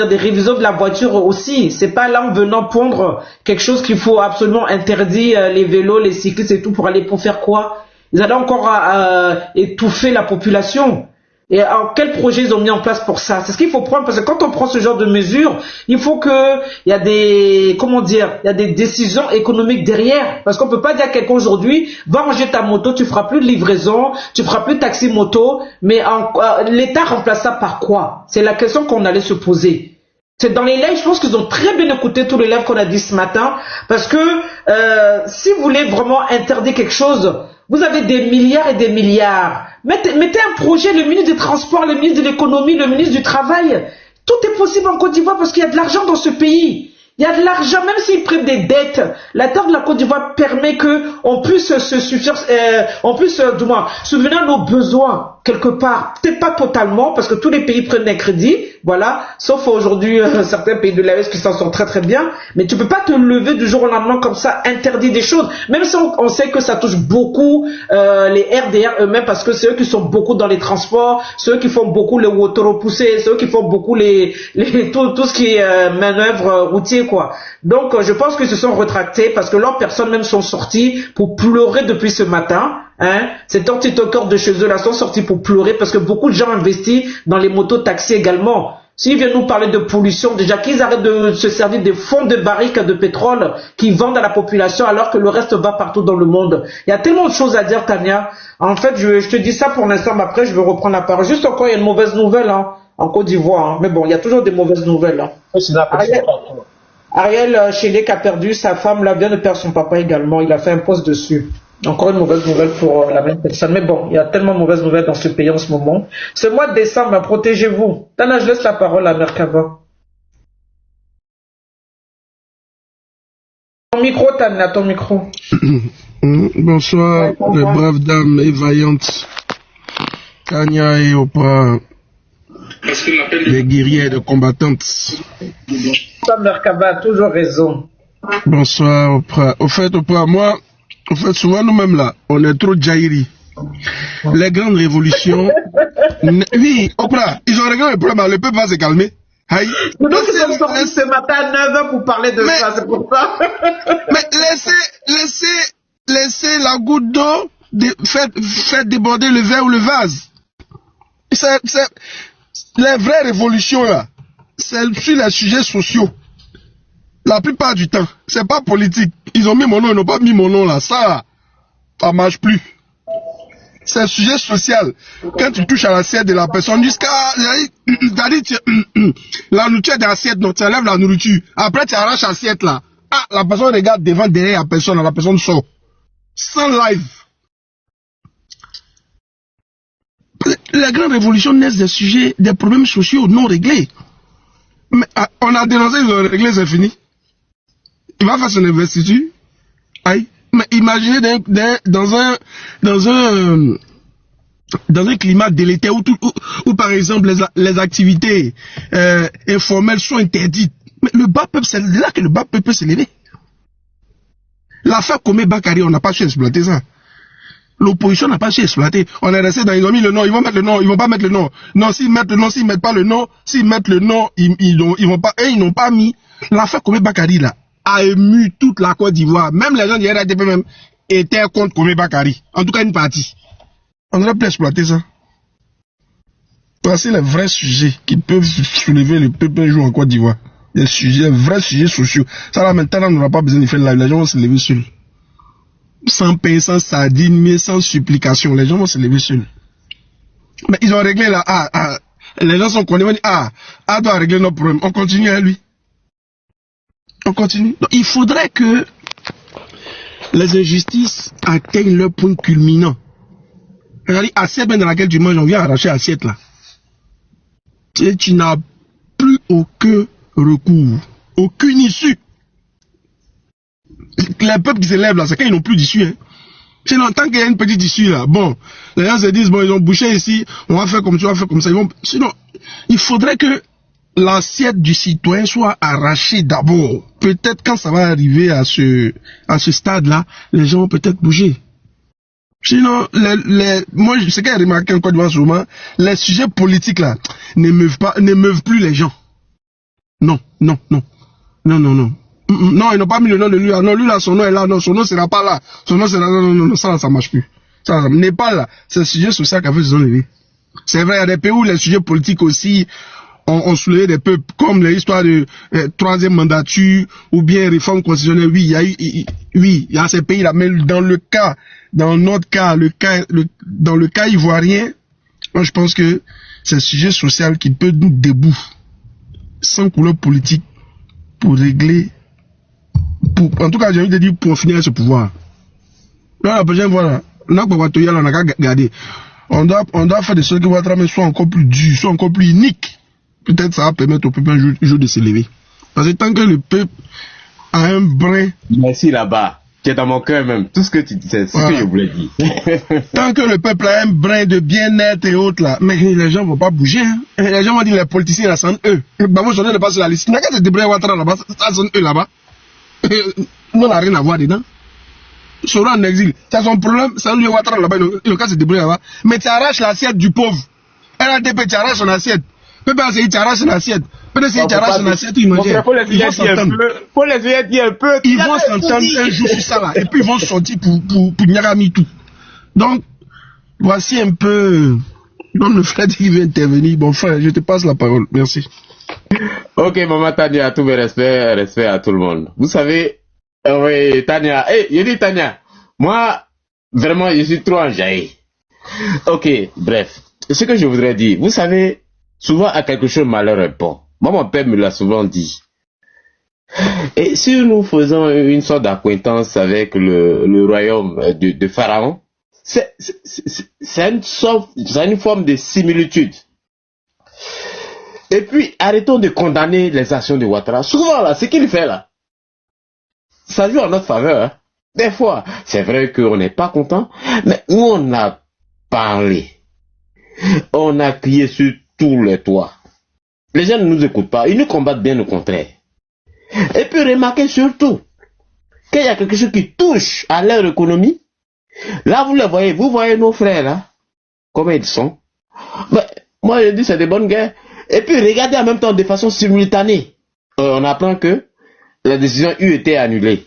des révisions de la voiture aussi. C'est pas là en venant pondre quelque chose qu'il faut absolument interdire, les vélos, les cyclistes et tout, pour faire quoi? Ils allaient encore étouffer la population. Et alors, quel projet ils ont mis en place pour ça? C'est ce qu'il faut prendre, parce que quand on prend ce genre de mesures, il faut que il y a des il y a des décisions économiques derrière, parce qu'on peut pas dire à quelqu'un aujourd'hui va ranger ta moto, tu feras plus de livraison, tu feras plus de taxi moto, mais l'État remplace ça par quoi? C'est la question qu'on allait se poser. C'est dans les lives, je pense qu'ils ont très bien écouté tous les lives qu'on a dit ce matin, parce que si vous voulez vraiment interdire quelque chose, vous avez des milliards et des milliards. Mettez un projet, le ministre des Transports, le ministre de l'Économie, le ministre du Travail. Tout est possible en Côte d'Ivoire parce qu'il y a de l'argent dans ce pays. Il y a de l'argent, même s'ils prennent des dettes. La dette de la Côte d'Ivoire permet qu'on puisse subvenir à nos besoins quelque part. Peut-être pas totalement, parce que tous les pays prennent des crédits, voilà. Sauf aujourd'hui certains pays de l'AES qui s'en sortent très très bien. Mais tu peux pas te lever du jour au lendemain comme ça, interdire des choses. Même si on sait que ça touche beaucoup les RDR eux-mêmes, parce que c'est eux qui sont beaucoup dans les transports, c'est eux qui font beaucoup les repoussés, c'est eux qui font beaucoup tout ce qui est manœuvre routier, quoi. Donc je pense qu'ils se sont rétractés, parce que leurs personnes même sont sorties pour pleurer depuis ce matin. Hein, ces tortitokers de chez eux là sont sortis pour pleurer, parce que beaucoup de gens investissent dans les motos taxis également. S'ils viennent nous parler de pollution, déjà qu'ils arrêtent de se servir des fonds de barriques de pétrole qu'ils vendent à la population, alors que le reste va partout dans le monde. Il y a tellement de choses à dire, Tania. En fait, je te dis ça pour l'instant, mais après je vais reprendre la parole. Juste encore, il y a une mauvaise nouvelle en Côte d'Ivoire. Hein. Mais bon, il y a toujours des mauvaises nouvelles. Ariel Chélek a perdu sa femme, là, vient de perdre son papa également. Il a fait un post dessus. Encore une mauvaise nouvelle pour la même personne. Mais bon, il y a tellement de mauvaises nouvelles dans ce pays en ce moment. Ce mois de décembre, protégez-vous. Tana, je laisse la parole à Merkava. Ton micro, Tana, ton micro. Bonsoir, les braves dames et vaillantes. Tania et Oprah. Les guerrières de combattantes. Bonsoir, Merkava a toujours raison. Bonsoir, Oprah. Au fait, Oprah, moi, souvent nous-mêmes là, on est trop jaillis. Les grandes révolutions. Oui, Oprah, ils ont réglé le problème, le peuple va se calmer. Aïe. Nous sommes sortis ce matin à 9h pour parler de ça, c'est pour ça. Mais laissez la goutte d'eau, faire déborder le verre ou le vase. Les vraies révolutions là, c'est sur les sujets sociaux. La plupart du temps, c'est pas politique. Ils ont mis mon nom, ils n'ont pas mis mon nom là. Ça marche plus. C'est un sujet social. Quand tu touches à l'assiette de la personne, jusqu'à la nourriture de l'assiette, donc tu enlèves la nourriture. Après, tu arraches l'assiette là. Ah, la personne regarde devant, derrière la personne sort. Sans live. Les grandes révolutions naissent des sujets, des problèmes sociaux non réglés. Mais on a dénoncé, ils ont réglé, c'est fini. Il va faire son investiture. Aïe. Mais imaginez dans un climat délétère où par exemple les activités informelles sont interdites. Mais le bas peuple, c'est là que le bas peuple peut s'élever. L'affaire Komé Bakari, on n'a pas su exploiter ça. L'opposition n'a pas su exploiter. On est resté ils ont mis le nom, ils vont mettre le nom, ils vont pas mettre le nom. Non, s'ils mettent le nom, s'ils mettent pas le nom, s'ils mettent le nom, ils n'ont pas mis. L'affaire Komé Bakari là a ému toute la Côte d'Ivoire. Même les gens du RADP même étaient contre Komé Bakari. En tout cas une partie. On aurait pu exploiter ça. C'est les vrais sujets qui peuvent soulever le peuple un jour en Côte d'Ivoire. Les vrais sujets sociaux. Ça là maintenant on n'aura pas besoin de faire live. Les gens vont se lever seuls. Sans pain, sans sardine, mais sans supplication. Les gens vont se lever seuls. Mais ils ont réglé là. Les gens sont condamnés. Ah, doit régler nos problèmes. On continue à lui. On continue. Donc, il faudrait que les injustices atteignent leur point culminant. C'est-à-dire, assiette dans laquelle tu manges, on vient arracher l'assiette là. Tu n'as plus aucun recours, aucune issue. Les peuples qui se lèvent là, c'est quand ils n'ont plus d'issue. Hein. Sinon, tant qu'il y a une petite issue là, bon, les gens se disent, bon, ils ont bouché ici, on va faire comme ça, on va faire comme ça. Sinon, il faudrait que l'assiette du citoyen soit arrachée d'abord. Peut-être quand ça va arriver à ce stade-là, les gens vont peut-être bouger. Sinon, moi, ce qu'il y a remarqué en Côte d'Ivoire souvent, les sujets politiques là n'émeuvent plus les gens. Non. Non, ils n'ont pas mis le nom de lui. Non, lui là, son nom est là. Non, son nom sera pas là. Son nom sera là. Non, ça marche plus. Ça n'est pas là. C'est le sujet social qui a fait se lever. C'est vrai, il y a des pays où les sujets politiques aussi ont soulevé des peuples, comme l'histoire de troisième mandature ou bien réforme constitutionnelle. Oui, il y a ces pays-là. Mais dans notre cas, dans le cas ivoirien, moi je pense que c'est un sujet social qui peut nous debout, sans couleur politique, pour régler, en tout cas j'ai envie de dire pour finir ce pouvoir. Là, la prochaine fois, on n'a qu'à garder. On doit faire des choses qui vont être soit encore plus dures, soit encore plus uniques. Peut-être ça va permettre au peuple un jour de s'élever. Parce que tant que le peuple a un brin... Merci là-bas. Tu es dans mon cœur même. Tout ce que tu dis, c'est ce que je voulais dire. Tant que le peuple a un brin de bien-être et autres là, mais les gens ne vont pas bouger. Hein. Les gens vont dire les politiciens, là, c'est eux. Bamou Sondé n'est pas sur la liste. Il n'y a qu'à se débrouiller Ouattara là-bas, ça sont eux là-bas. Nous, on n'a rien à voir dedans. Sora en exil. C'est son problème, c'est lui Ouattara là-bas, il n'a qu'à se débrouiller là-bas. Mais tu arraches l'assiette du pauvre. RADP, tu arraches son assiette. PPACI, tu arraches son assiette. PDCI, tu arraches son assiette, ils mangent. Faut les aider un peu. Ils vont s'entendre un jour sur ça là. Et puis ils vont sortir pour Nyagami tout. Donc, voici un peu. Donc le frère qui veut intervenir. Bon frère, je te passe la parole. Merci. Ok, maman Tania, tous mes respect à tout le monde. Vous savez, oui, Tania. Je dis Tania, moi, vraiment, je suis trop enjaillé. Ok, bref. Ce que je voudrais dire, vous savez, souvent à quelque chose malheur est bon. Moi, mon père me l'a souvent dit. Et si nous faisons une sorte d'acquaintance avec le royaume de Pharaon, c'est une forme de similitude. Et puis, arrêtons de condamner les actions de Ouattara. Souvent, là, ce qu'il fait là, ça joue en notre faveur. Hein. Des fois, c'est vrai qu'on n'est pas content, mais nous, on a parlé. On a crié sur tous les toits. Les gens ne nous écoutent pas. Ils nous combattent bien au contraire. Et puis, remarquez surtout qu'il y a quelque chose qui touche à leur économie. Là, vous voyez nos frères, là, comment ils sont. Mais, moi, je dis, c'est des bonnes guerres. Et puis, regardez en même temps de façon simultanée. On apprend que la décision eut été annulée.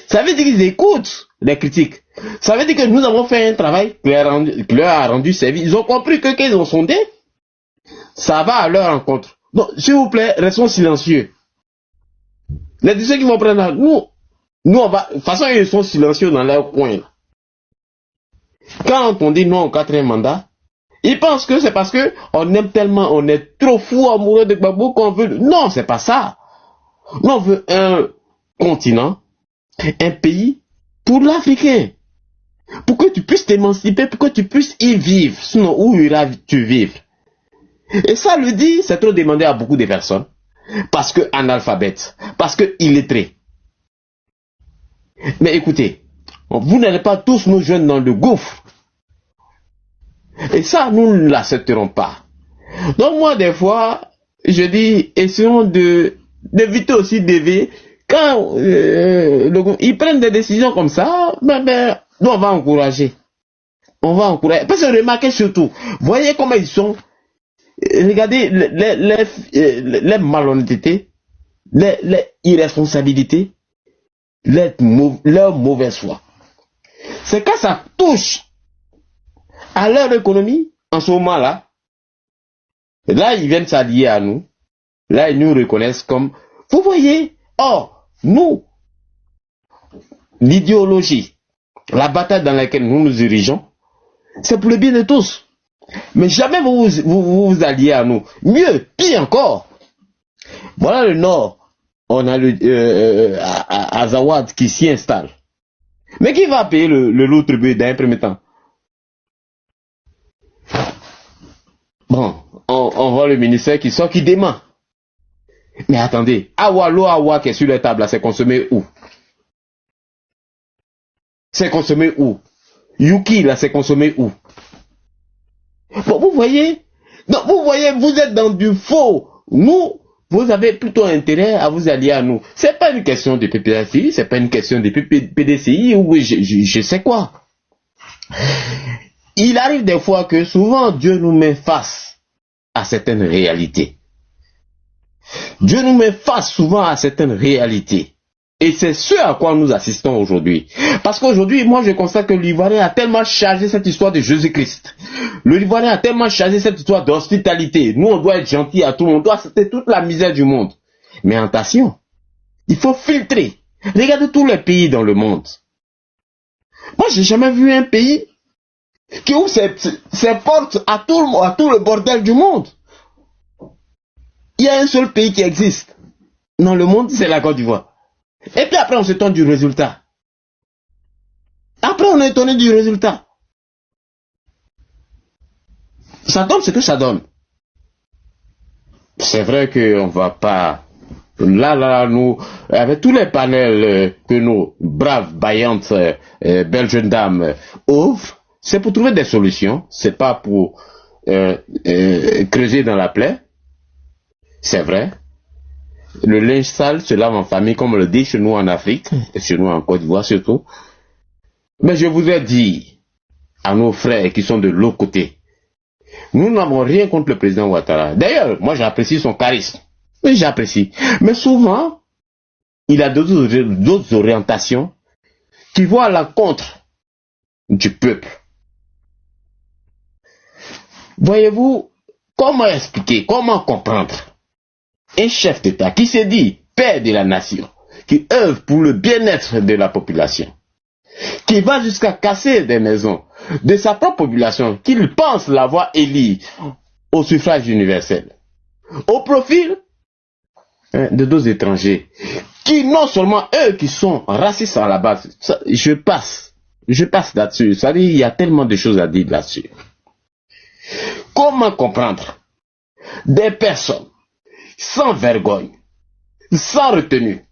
Ça veut dire qu'ils écoutent les critiques. Ça veut dire que nous avons fait un travail qui leur a rendu service. Ils ont compris que quand ils ont sondé, ça va à leur rencontre. Donc, s'il vous plaît, restons silencieux. Les décisions qui vont prendre, nous on va, de toute façon, ils sont silencieux dans leur coin. Quand on dit non au 4e mandat, ils pensent que c'est parce que on aime tellement, on est trop fou amoureux de Gbagbo qu'on veut. Non, c'est pas ça. Nous, on veut un continent, un pays pour l'Africain. Pour que tu puisses t'émanciper, pour que tu puisses y vivre. Sinon, où iras-tu vivre? Et ça le dit, c'est trop demandé à beaucoup de personnes. Parce que analphabète, parce que illettré. Mais écoutez, vous n'allez pas tous nous joindre dans le gouffre. Et ça, nous ne l'accepterons pas. Donc moi, des fois, je dis, essayons d'éviter aussi d'éveiller. Quand ils prennent des décisions comme ça, nous on va encourager. On va encourager. Parce que remarquez surtout, voyez comment ils sont. Regardez les malhonnêtetés, les irresponsabilités, leur mauvaise foi. C'est quand ça touche à leur économie, en ce moment-là, là ils viennent s'allier à nous, là ils nous reconnaissent comme, vous voyez, nous, l'idéologie, la bataille dans laquelle nous nous dirigeons, c'est pour le bien de tous. Mais jamais vous alliez à nous. Mieux, pire encore. Voilà le Nord. On a le Azawad qui s'y installe. Mais qui va payer le lourd tribut d'un premier temps? Bon, on voit le ministère qui sort, qui dément. Mais attendez, l'eau Awa qui est sur la table, c'est consommé où? C'est consommé où? Yuki, là, c'est consommé où? Bon, vous voyez? Donc, vous voyez, vous êtes dans du faux. Nous, vous avez plutôt intérêt à vous allier à nous. C'est pas une question de PPACI, c'est pas une question de PDCI ou je sais quoi. Il arrive des fois que souvent Dieu nous met face à certaines réalités. Dieu nous met face souvent à certaines réalités. Et c'est ce à quoi nous assistons aujourd'hui. Parce qu'aujourd'hui, moi je constate que l'Ivoirien a tellement chargé cette histoire de Jésus-Christ. L'Ivoirien a tellement chargé cette histoire d'hospitalité. Nous on doit être gentil à tout le monde, on doit accepter toute la misère du monde. Mais attention, il faut filtrer. Regardez tous les pays dans le monde. Moi j'ai jamais vu un pays qui ouvre ses portes à tout le bordel du monde. Il y a un seul pays qui existe dans le monde, c'est la Côte d'Ivoire. Et puis après on s'étonne du résultat. Après on est étonné du résultat. Ça donne ce que ça donne. C'est vrai qu'on ne va pas... Là, nous, avec tous les panels que nos braves, baillantes, belles jeunes dames ouvrent, c'est pour trouver des solutions. C'est pas pour creuser dans la plaie. C'est vrai. Le linge sale se lave en famille, comme on le dit chez nous en Afrique, et chez nous en Côte d'Ivoire surtout. Mais je voudrais dire à nos frères qui sont de l'autre côté, nous n'avons rien contre le président Ouattara. D'ailleurs, moi j'apprécie son charisme. Oui, j'apprécie. Mais souvent, il a d'autres orientations qui vont à l'encontre du peuple. Voyez-vous, comment expliquer, comment comprendre un chef d'État qui se dit père de la nation, qui œuvre pour le bien-être de la population, qui va jusqu'à casser des maisons de sa propre population, qu'il pense l'avoir élu au suffrage universel, au profil de d'autres étrangers, qui non seulement eux qui sont racistes à la base, ça, je passe là-dessus, ça dit, il y a tellement de choses à dire là-dessus. Comment comprendre des personnes sans vergogne, sans retenue,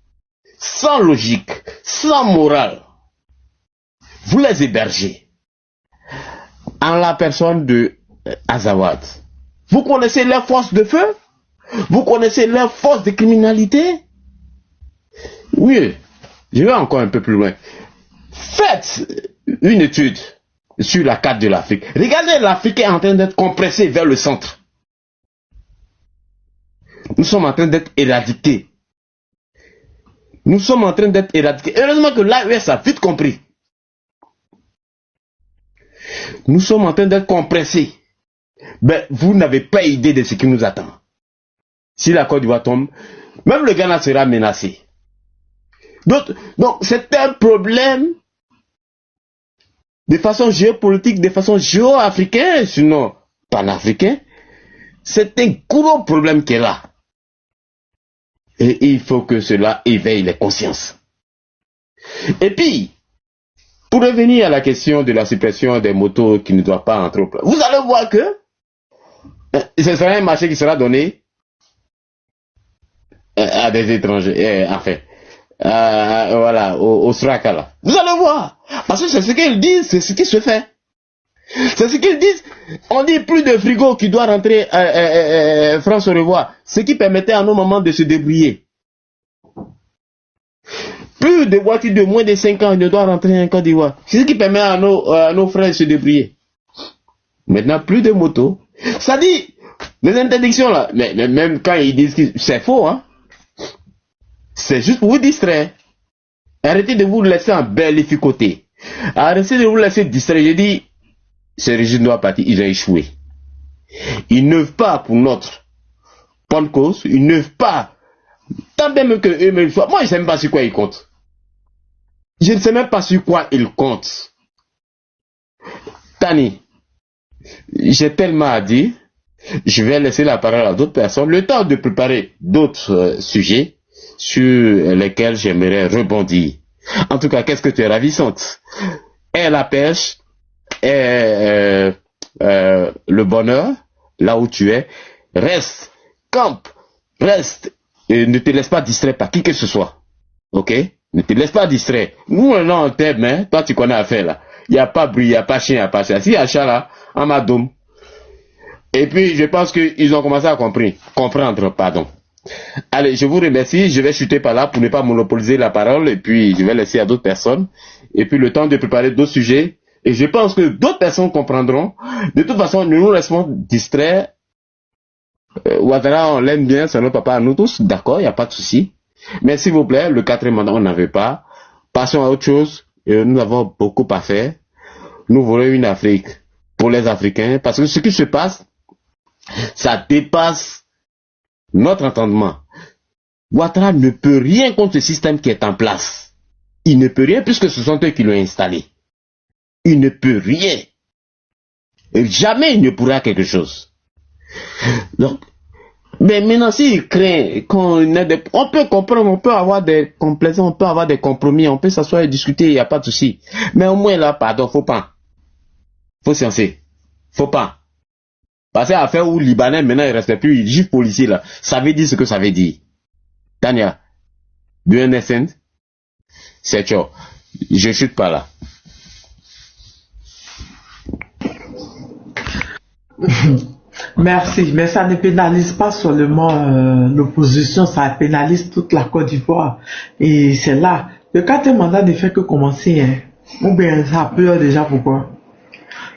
sans logique, sans morale, vous les hébergez en la personne de Azawad. Vous connaissez leur force de feu? Vous connaissez leur force de criminalité? Mieux, je vais encore un peu plus loin. Faites une étude sur la carte de l'Afrique. Regardez, l'Afrique est en train d'être compressée vers le centre. Nous sommes en train d'être éradiqués. Nous sommes en train d'être éradiqués. Heureusement que l'AES a vite compris. Nous sommes en train d'être compressés. Ben, vous n'avez pas idée de ce qui nous attend. Si la Côte d'Ivoire tombe, même le Ghana sera menacé. Donc c'est un problème de façon géopolitique, de façon géo-africaine, sinon panafricain. C'est un gros problème qui est là. Et il faut que cela éveille les consciences. Et puis, pour revenir à la question de la suppression des motos qui ne doivent pas entrer au plan, vous allez voir que ce sera un marché qui sera donné à des étrangers, enfin, voilà, au Straka là. Vous allez voir, parce que c'est ce qu'ils disent, c'est ce qui se fait. C'est ce qu'ils disent. On dit plus de frigo qui doit rentrer France au revoir, ce qui permettait à nos mamans de se débrouiller. Plus de voitures de moins de 5 ans ne doivent rentrer en Côte d'Ivoire. C'est ce qui permet à nos frères de se débrouiller. Maintenant, plus de motos. Ça dit, les interdictions là, mais même quand ils disent que c'est faux, hein. C'est juste pour vous distraire. Arrêtez de vous laisser embellificoter. Arrêtez de vous laisser distraire. J'ai dit, ce régime doit partir, ils ont échoué. Ils n'œuvrent pas pour notre bonne cause, ils n'œuvrent pas, tant bien même que eux-mêmes soient. Moi, je ne sais même pas sur quoi ils comptent. Je ne sais même pas sur quoi ils comptent. Tani, j'ai tellement à dire. Je vais laisser la parole à d'autres personnes, le temps de préparer d'autres sujets sur lesquels j'aimerais rebondir. En tout cas, qu'est-ce que tu es ravissante. Et la pêche, et le bonheur, là où tu es, reste, campe, reste, et ne te laisse pas distraire par qui que ce soit. Ok? Ne te laisse pas distraire. Nous, on t'aime, hein? Toi, tu connais l'affaire là. Il n'y a pas bruit, il n'y a pas chien, il n'y a pas chat. Si il y a chat là, en madoum. Et puis, je pense qu'ils ont commencé à comprendre, pardon. Allez, je vous remercie. Je vais chuter par là pour ne pas monopoliser la parole et puis je vais laisser à d'autres personnes. Et puis, le temps de préparer d'autres sujets. Et je pense que d'autres personnes comprendront. De toute façon, nous nous laissons distraire. Ouattara, on l'aime bien, c'est notre papa à nous tous. D'accord, il n'y a pas de souci. Mais s'il vous plaît, le 4e mandat, on n'en veut pas. Passons à autre chose. Nous avons beaucoup à faire. Nous voulons une Afrique pour les Africains. Parce que ce qui se passe, ça dépasse notre entendement. Ouattara ne peut rien contre ce système qui est en place. Il ne peut rien puisque ce sont eux qui l'ont installé. Il ne peut rien. Et jamais il ne pourra quelque chose. Donc, mais maintenant, s'il craint qu'on ait on peut comprendre, on peut avoir des complaisances, on peut avoir des compromis, on peut s'asseoir et discuter, il n'y a pas de souci. Mais au moins là, pardon, faut pas. Faut sciencer. Faut pas. Parce qu'à l'affaire où Libanais, maintenant, il ne reste plus, il juge policier, là. Ça veut dire ce que ça veut dire. Tania, do you understand? C'est chaud. Je chute pas là. Merci, mais ça ne pénalise pas seulement l'opposition, ça pénalise toute la Côte d'Ivoire. Et c'est là, le 4e mandat ne fait que commencer, hein. Ou bien ça pleure déjà pourquoi?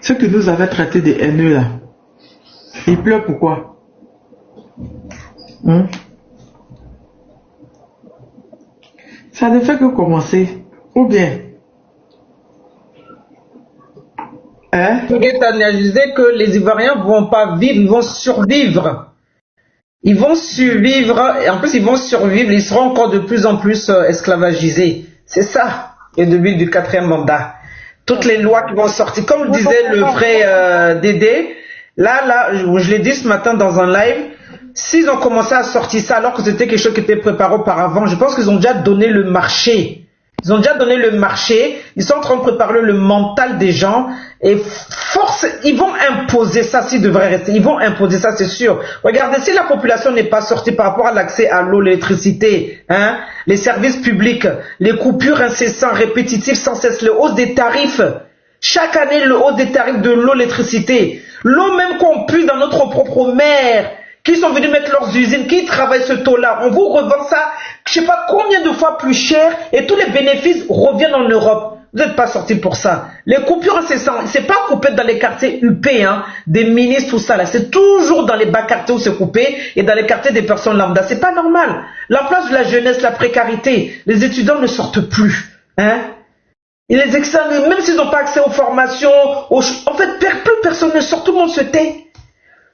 Ceux qui nous avaient traités de haineux là, ils pleurent pourquoi? Ça ne fait que commencer. Ou bien Je disais que les Ivoiriens vont pas vivre, ils vont survivre. Ils vont survivre, et en plus ils vont survivre, ils seront encore de plus en plus esclavagisés. C'est ça le début du 4e mandat. Toutes les lois qui vont sortir, comme disait le frère Dédé, là, je l'ai dit ce matin dans un live, s'ils ont commencé à sortir ça alors que c'était quelque chose qui était préparé auparavant, je pense qu'ils ont déjà donné le marché. Ils ont déjà donné le marché, ils sont en train de préparer le mental des gens et ils vont imposer ça s'ils devraient rester, ils vont imposer ça, c'est sûr. Regardez, si la population n'est pas sortie par rapport à l'accès à l'eau, l'électricité, hein, les services publics, les coupures incessantes, répétitives, sans cesse, le hausse des tarifs, chaque année le hausse des tarifs de l'eau, l'électricité, l'eau même qu'on pue dans notre propre mer, qui sont venus mettre leurs usines, qui travaillent ce taux-là, on vous revend ça, je ne sais pas combien de fois plus cher, et tous les bénéfices reviennent en Europe. Vous n'êtes pas sortis pour ça. Les coupures incessantes, c'est pas coupé dans les quartiers UP, hein, des ministres, tout ça là. C'est toujours dans les bas quartiers où c'est coupé, et dans les quartiers des personnes lambda. C'est pas normal. L'emploi de la jeunesse, la précarité, les étudiants ne sortent plus, hein. Et les examens, même s'ils n'ont pas accès aux formations, en fait, plus personne ne sort, tout le monde se tait.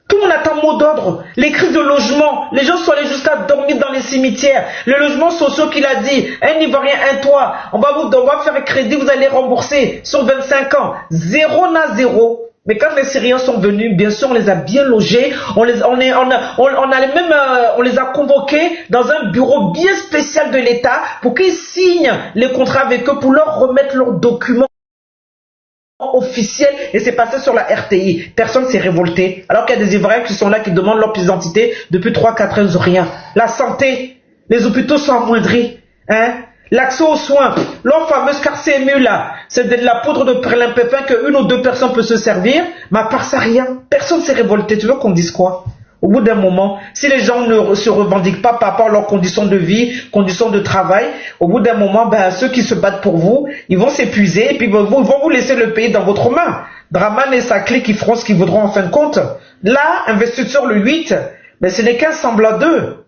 Tout le monde attend mot d'ordre. Les crises de logement, les gens sont allés jusqu'à dormir dans les cimetières. Les logements sociaux qu'il a dit, un Ivoirien, un toit, on va faire un crédit, vous allez rembourser sur 25 ans. Zéro n'a zéro. Mais quand les Syriens sont venus, bien sûr, on les a bien logés, on les a convoqués dans un bureau bien spécial de l'État pour qu'ils signent les contrats avec eux pour leur remettre leurs documents officiel, et c'est passé sur la RTI. Personne s'est révolté. Alors qu'il y a des Ivoiriens qui sont là, qui demandent leur pièce d'identité depuis 3-4 ans, ils n'ont rien. La santé, les hôpitaux sont amoindris. Hein? L'accès aux soins, leur fameuse CARCMU là, c'est de la poudre de perlimpérin que 1 ou 2 personnes peuvent se servir, mais à part ça, rien. Personne s'est révolté. Tu veux qu'on dise quoi? Au bout d'un moment, si les gens ne se revendiquent pas par rapport à leurs conditions de vie, conditions de travail, au bout d'un moment, ceux qui se battent pour vous, ils vont s'épuiser et puis ils vont vous laisser le pays dans votre main. Draman et sa clique, ils feront ce qu'ils voudront en fin de compte. Là, investiture le 8, mais ce n'est qu'un semblant d'eux.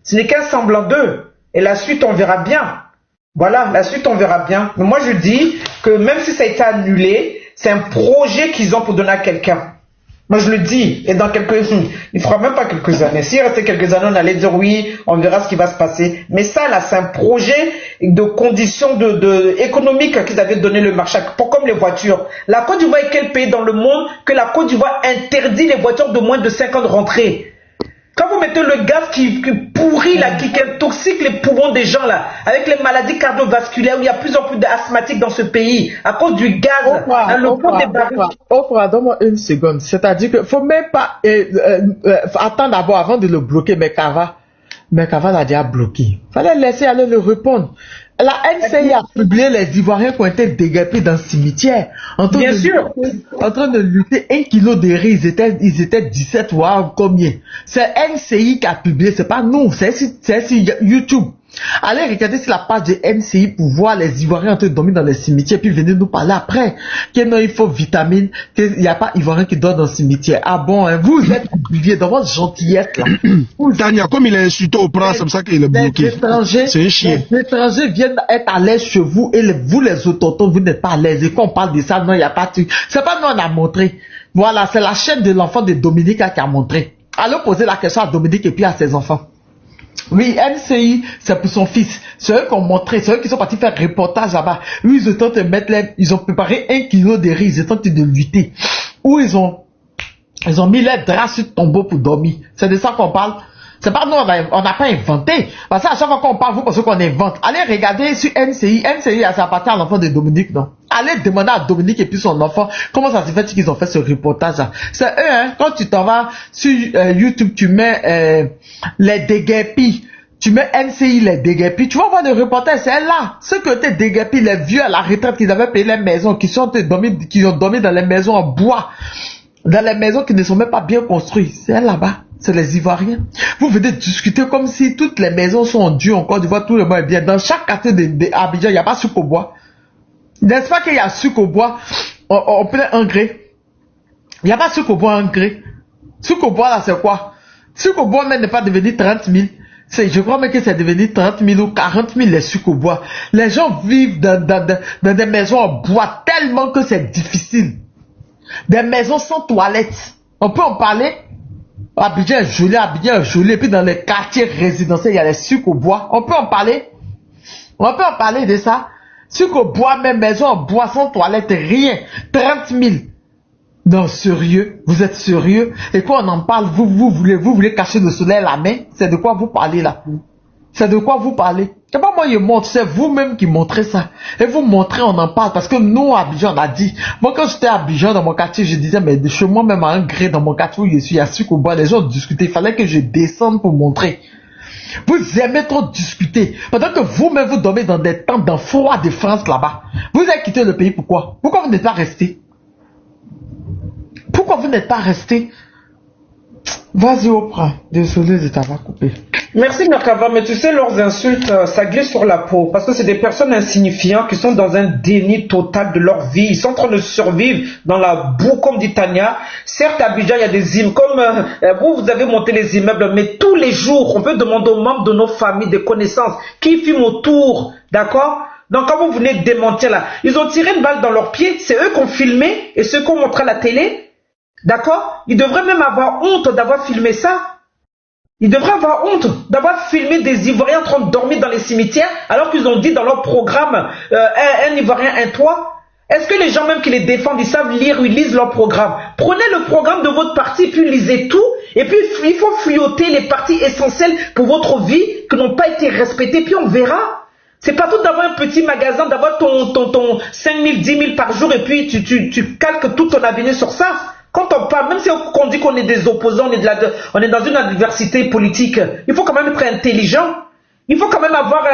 Ce n'est qu'un semblant d'eux. Et la suite, on verra bien. Voilà, la suite, on verra bien. Mais moi, je dis que même si ça a été annulé, c'est un projet qu'ils ont pour donner à quelqu'un. Moi, je le dis. Et dans il fera même pas quelques années. S'il restait quelques années, on allait dire oui, on verra ce qui va se passer. Mais ça, là, c'est un projet de conditions économiques qu'ils avaient donné le marché. Pour comme les voitures. La Côte d'Ivoire est quel pays dans le monde que la Côte d'Ivoire interdit les voitures de moins de 5 ans de rentrée? Quand vous mettez le gaz qui pourrit, là, qui intoxique les poumons des gens, là, avec les maladies cardiovasculaires, où il y a plus en plus d'asthmatiques dans ce pays, à cause du gaz, Oprah, donne-moi une seconde. C'est-à-dire qu'il ne faut même pas attendre d'abord avant de le bloquer, mais Kava l'a déjà bloqué. Il fallait laisser aller le répondre. La NCI a publié les Ivoiriens qui ont été déguerpis dans le cimetière. En train de lutter 1 kilo de riz. Ils étaient 17 ou combien. C'est NCI qui a publié, c'est pas nous, c'est sur YouTube. Allez regarder sur la page de NCI pour voir les Ivoiriens en train de dormir dans les cimetières, puis venez nous parler après. Que non, il faut vitamine, qu'il n'y a pas Ivoirien qui dort dans le cimetière. Ah bon, hein, vous êtes oubliés dans votre gentillesse là. Tania, comme il est insulté au prince, c'est comme ça qu'il est bloqué. C'est un chien. Les étrangers viennent être à l'aise chez vous et vous les autochtones, vous n'êtes pas à l'aise. Et quand on parle de ça, non, il n'y a pas de... C'est pas nous on a montré. Voilà, c'est la chaîne de l'enfant de Dominique qui a montré. Allez poser la question à Dominique et puis à ses enfants. Oui, NCI, c'est pour son fils. C'est eux qui ont montré, c'est eux qui sont partis faire reportage là-bas. Eux, ils ont préparé 1 kilo de riz, ils ont tenté de lutter. Où ils ont mis les draps sur le tombeau pour dormir. C'est de ça qu'on parle. C'est pas nous, on n'a pas inventé. Parce que à chaque fois qu'on parle, vous pensez qu'on invente. Allez regarder sur NCI. NCI, ça appartient à l'enfant de Dominique, non? Allez demander à Dominique et puis son enfant comment ça se fait qu'ils ont fait ce reportage-là. C'est eux, hein. Quand tu t'en vas sur YouTube, tu mets les déguerpis. Tu mets NCI, les déguerpis. Tu vas voir le reportage, c'est là. Ceux qui ont été déguerpis, les vieux à la retraite, qui avaient payé les maisons, qui ont dormi dans les maisons en bois. Dans les maisons qui ne sont même pas bien construites. C'est là-bas. C'est les Ivoiriens. Vous venez discuter comme si toutes les maisons sont en Dieu, en Côte d'Ivoire, tout le monde est bien. Dans chaque quartier d'Abidjan, il n'y a pas sucre au bois. N'est-ce pas qu'il y a sucre au bois en plein engrais? Il n'y a pas sucre au bois en engrais. Sucre au bois là, c'est quoi? Sucre au bois même n'est pas devenu 30 000. Je crois même que c'est devenu 30 000 ou 40 000 les sucres au bois. Les gens vivent dans des maisons en bois tellement que c'est difficile. Des maisons sans toilettes. On peut en parler? Abidjan est joli, et puis dans les quartiers résidentiels, il y a les sucres au bois. On peut en parler? On peut en parler de ça? Sucre au bois, même maison en bois, sans toilette, rien. 30 000. Non, sérieux? Vous êtes sérieux? Et quand on en parle, vous voulez cacher le soleil à la main? C'est de quoi vous parlez là? C'est de quoi vous parlez? C'est pas moi qui montre, c'est vous-même qui montrez ça. Et vous montrez, on en parle, parce que nous, à Abidjan, on a dit. Moi, quand j'étais à Abidjan, dans mon quartier, je disais, mais chez moi, même à un gré, dans mon quartier où je suis, il y a sucre au bois, les gens discutaient, il fallait que je descende pour montrer. Vous aimez trop discuter. Pendant que vous-même, vous dormez dans des tentes dans froid de France, là-bas. Vous avez quitté le pays, pourquoi? Pourquoi vous n'êtes pas resté? Pourquoi vous n'êtes pas resté? Vas-y, Oprah. Désolé de t'avoir coupé. Merci Nakava, mais tu sais, leurs insultes, ça glisse sur la peau, parce que c'est des personnes insignifiantes qui sont dans un déni total de leur vie. Ils sont en train de survivre dans la boue, comme dit Tania. Certes, à Abidjan, il y a des immeubles, comme vous avez monté les immeubles, mais tous les jours, on peut demander aux membres de nos familles, des connaissances, qui filment autour, d'accord? Donc quand vous venez de démentir là, ils ont tiré une balle dans leurs pieds, c'est eux qui ont filmé, et ceux qui ont montré à la télé, d'accord? Ils devraient même avoir honte d'avoir filmé ça. Ils devraient avoir honte d'avoir filmé des Ivoiriens en train de dormir dans les cimetières alors qu'ils ont dit dans leur programme un Ivoirien, un toit. Est-ce que les gens même qui les défendent, ils savent lire ou ils lisent leur programme? Prenez le programme de votre parti puis lisez tout. Et puis il faut fluoter les parties essentielles pour votre vie qui n'ont pas été respectées. Puis on verra. C'est pas tout d'avoir un petit magasin, d'avoir ton 5 000, 10 000 par jour et puis tu calques tout ton avenir sur ça. Quand on parle, même si on dit qu'on est des opposants, on est dans une adversité politique, il faut quand même être intelligent. Il faut quand même avoir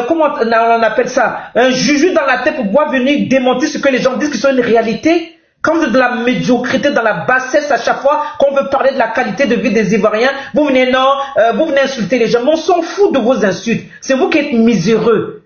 comment on appelle ça, un juju dans la tête pour pouvoir venir démentir ce que les gens disent qui sont une réalité. Quand vous êtes de la médiocrité, dans la bassesse à chaque fois qu'on veut parler de la qualité de vie des Ivoiriens, vous venez insulter les gens. Mais on s'en fout de vos insultes. C'est vous qui êtes miséreux.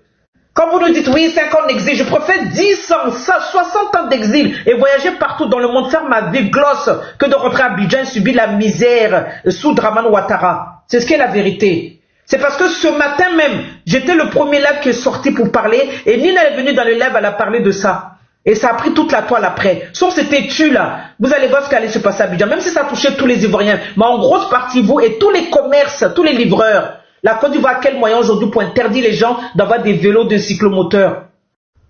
Quand vous nous dites, oui, 5 ans d'exil, je préfère 10 ans, 60 ans d'exil et voyager partout dans le monde, faire ma vie glosse que de rentrer à Abidjan et subir la misère sous Dramane Ouattara. C'est ce qui est la vérité. C'est parce que ce matin même, j'étais le premier live qui est sorti pour parler et Nina est venue dans le live, elle a parlé de ça. Et ça a pris toute la toile après. Sauf c'était tu là. Vous allez voir ce qui allait se passer à Abidjan. Même si ça touchait tous les Ivoiriens. Mais en grosse partie, vous et tous les commerces, tous les livreurs. La Côte d'Ivoire a quel moyen aujourd'hui pour interdire les gens d'avoir des vélos de cyclomoteurs?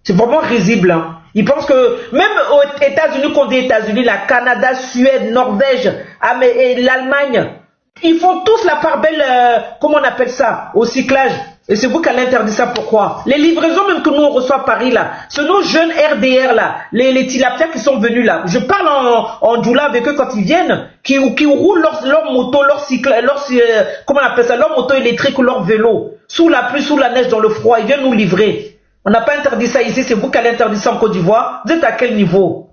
C'est vraiment risible. Hein. Ils pensent que même aux États-Unis, qu'on dit États-Unis, la Canada, Suède, Norvège, et l'Allemagne, ils font tous la part belle, comment on appelle ça, au cyclage. Et c'est vous qui allez interdire ça, pourquoi? Les livraisons même que nous on reçoit à Paris là, c'est nos jeunes RDR là, les tilapiens qui sont venus là. Je parle en djoula avec eux quand ils viennent, qui roulent leur moto, leur cycle, comment on appelle ça, leur moto électrique ou leur vélo, sous la pluie, sous la neige, dans le froid, ils viennent nous livrer. On n'a pas interdit ça ici, c'est vous qui allez interdire ça en Côte d'Ivoire. Vous êtes à quel niveau?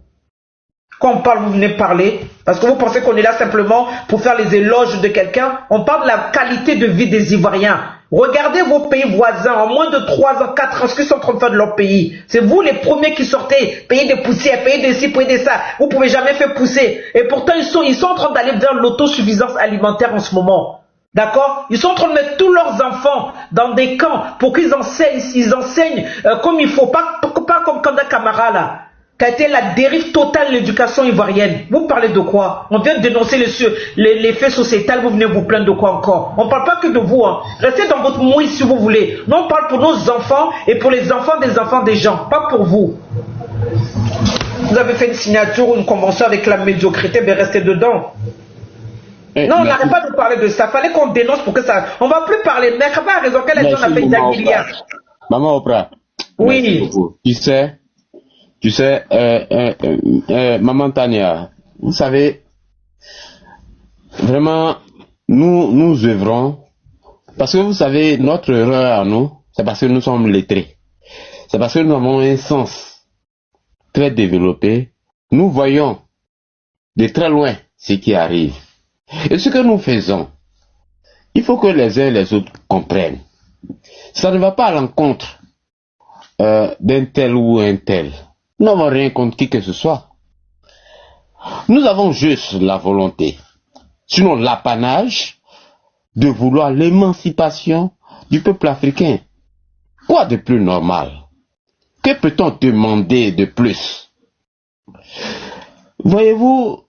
Quand on parle, vous venez parler, parce que vous pensez qu'on est là simplement pour faire les éloges de quelqu'un. On parle de la qualité de vie des Ivoiriens. Regardez vos pays voisins, en moins de 3 ans, 4 ans, ce qu'ils sont en train de faire de leur pays. C'est vous les premiers qui sortez, payer des poussières, payer des ci, payer des ça. Vous ne pouvez jamais faire pousser. Et pourtant, ils sont en train d'aller vers l'autosuffisance alimentaire en ce moment. D'accord? Ils sont en train de mettre tous leurs enfants dans des camps pour qu'ils enseignent comme il faut, pas comme Kanda Camara là. Qui a été la dérive totale de l'éducation ivoirienne. Vous parlez de quoi? On vient de dénoncer les faits sociétals, vous venez vous plaindre de quoi encore? On ne parle pas que de vous, hein. Restez dans votre mouille si vous voulez. Nous on parle pour nos enfants et pour les enfants des gens, pas pour vous. Vous avez fait une signature ou une convention avec la médiocrité, mais restez dedans. Non, on n'arrête pas de parler de ça. Fallait qu'on dénonce pour que ça... On ne va plus parler. Mais Khaba a raison, quelle est son appel d'Aguilia? Maman Oprah. Oui. Tu sais, Maman Tania, vous savez, vraiment, nous œuvrons, parce que vous savez, notre erreur à nous, c'est parce que nous sommes lettrés. C'est parce que nous avons un sens très développé. Nous voyons de très loin ce qui arrive. Et ce que nous faisons, il faut que les uns et les autres comprennent. Ça ne va pas à l'encontre d'un tel ou un tel. Nous n'avons rien contre qui que ce soit. Nous avons juste la volonté, sinon l'apanage, de vouloir l'émancipation du peuple africain. Quoi de plus normal? Que peut-on demander de plus? Voyez-vous,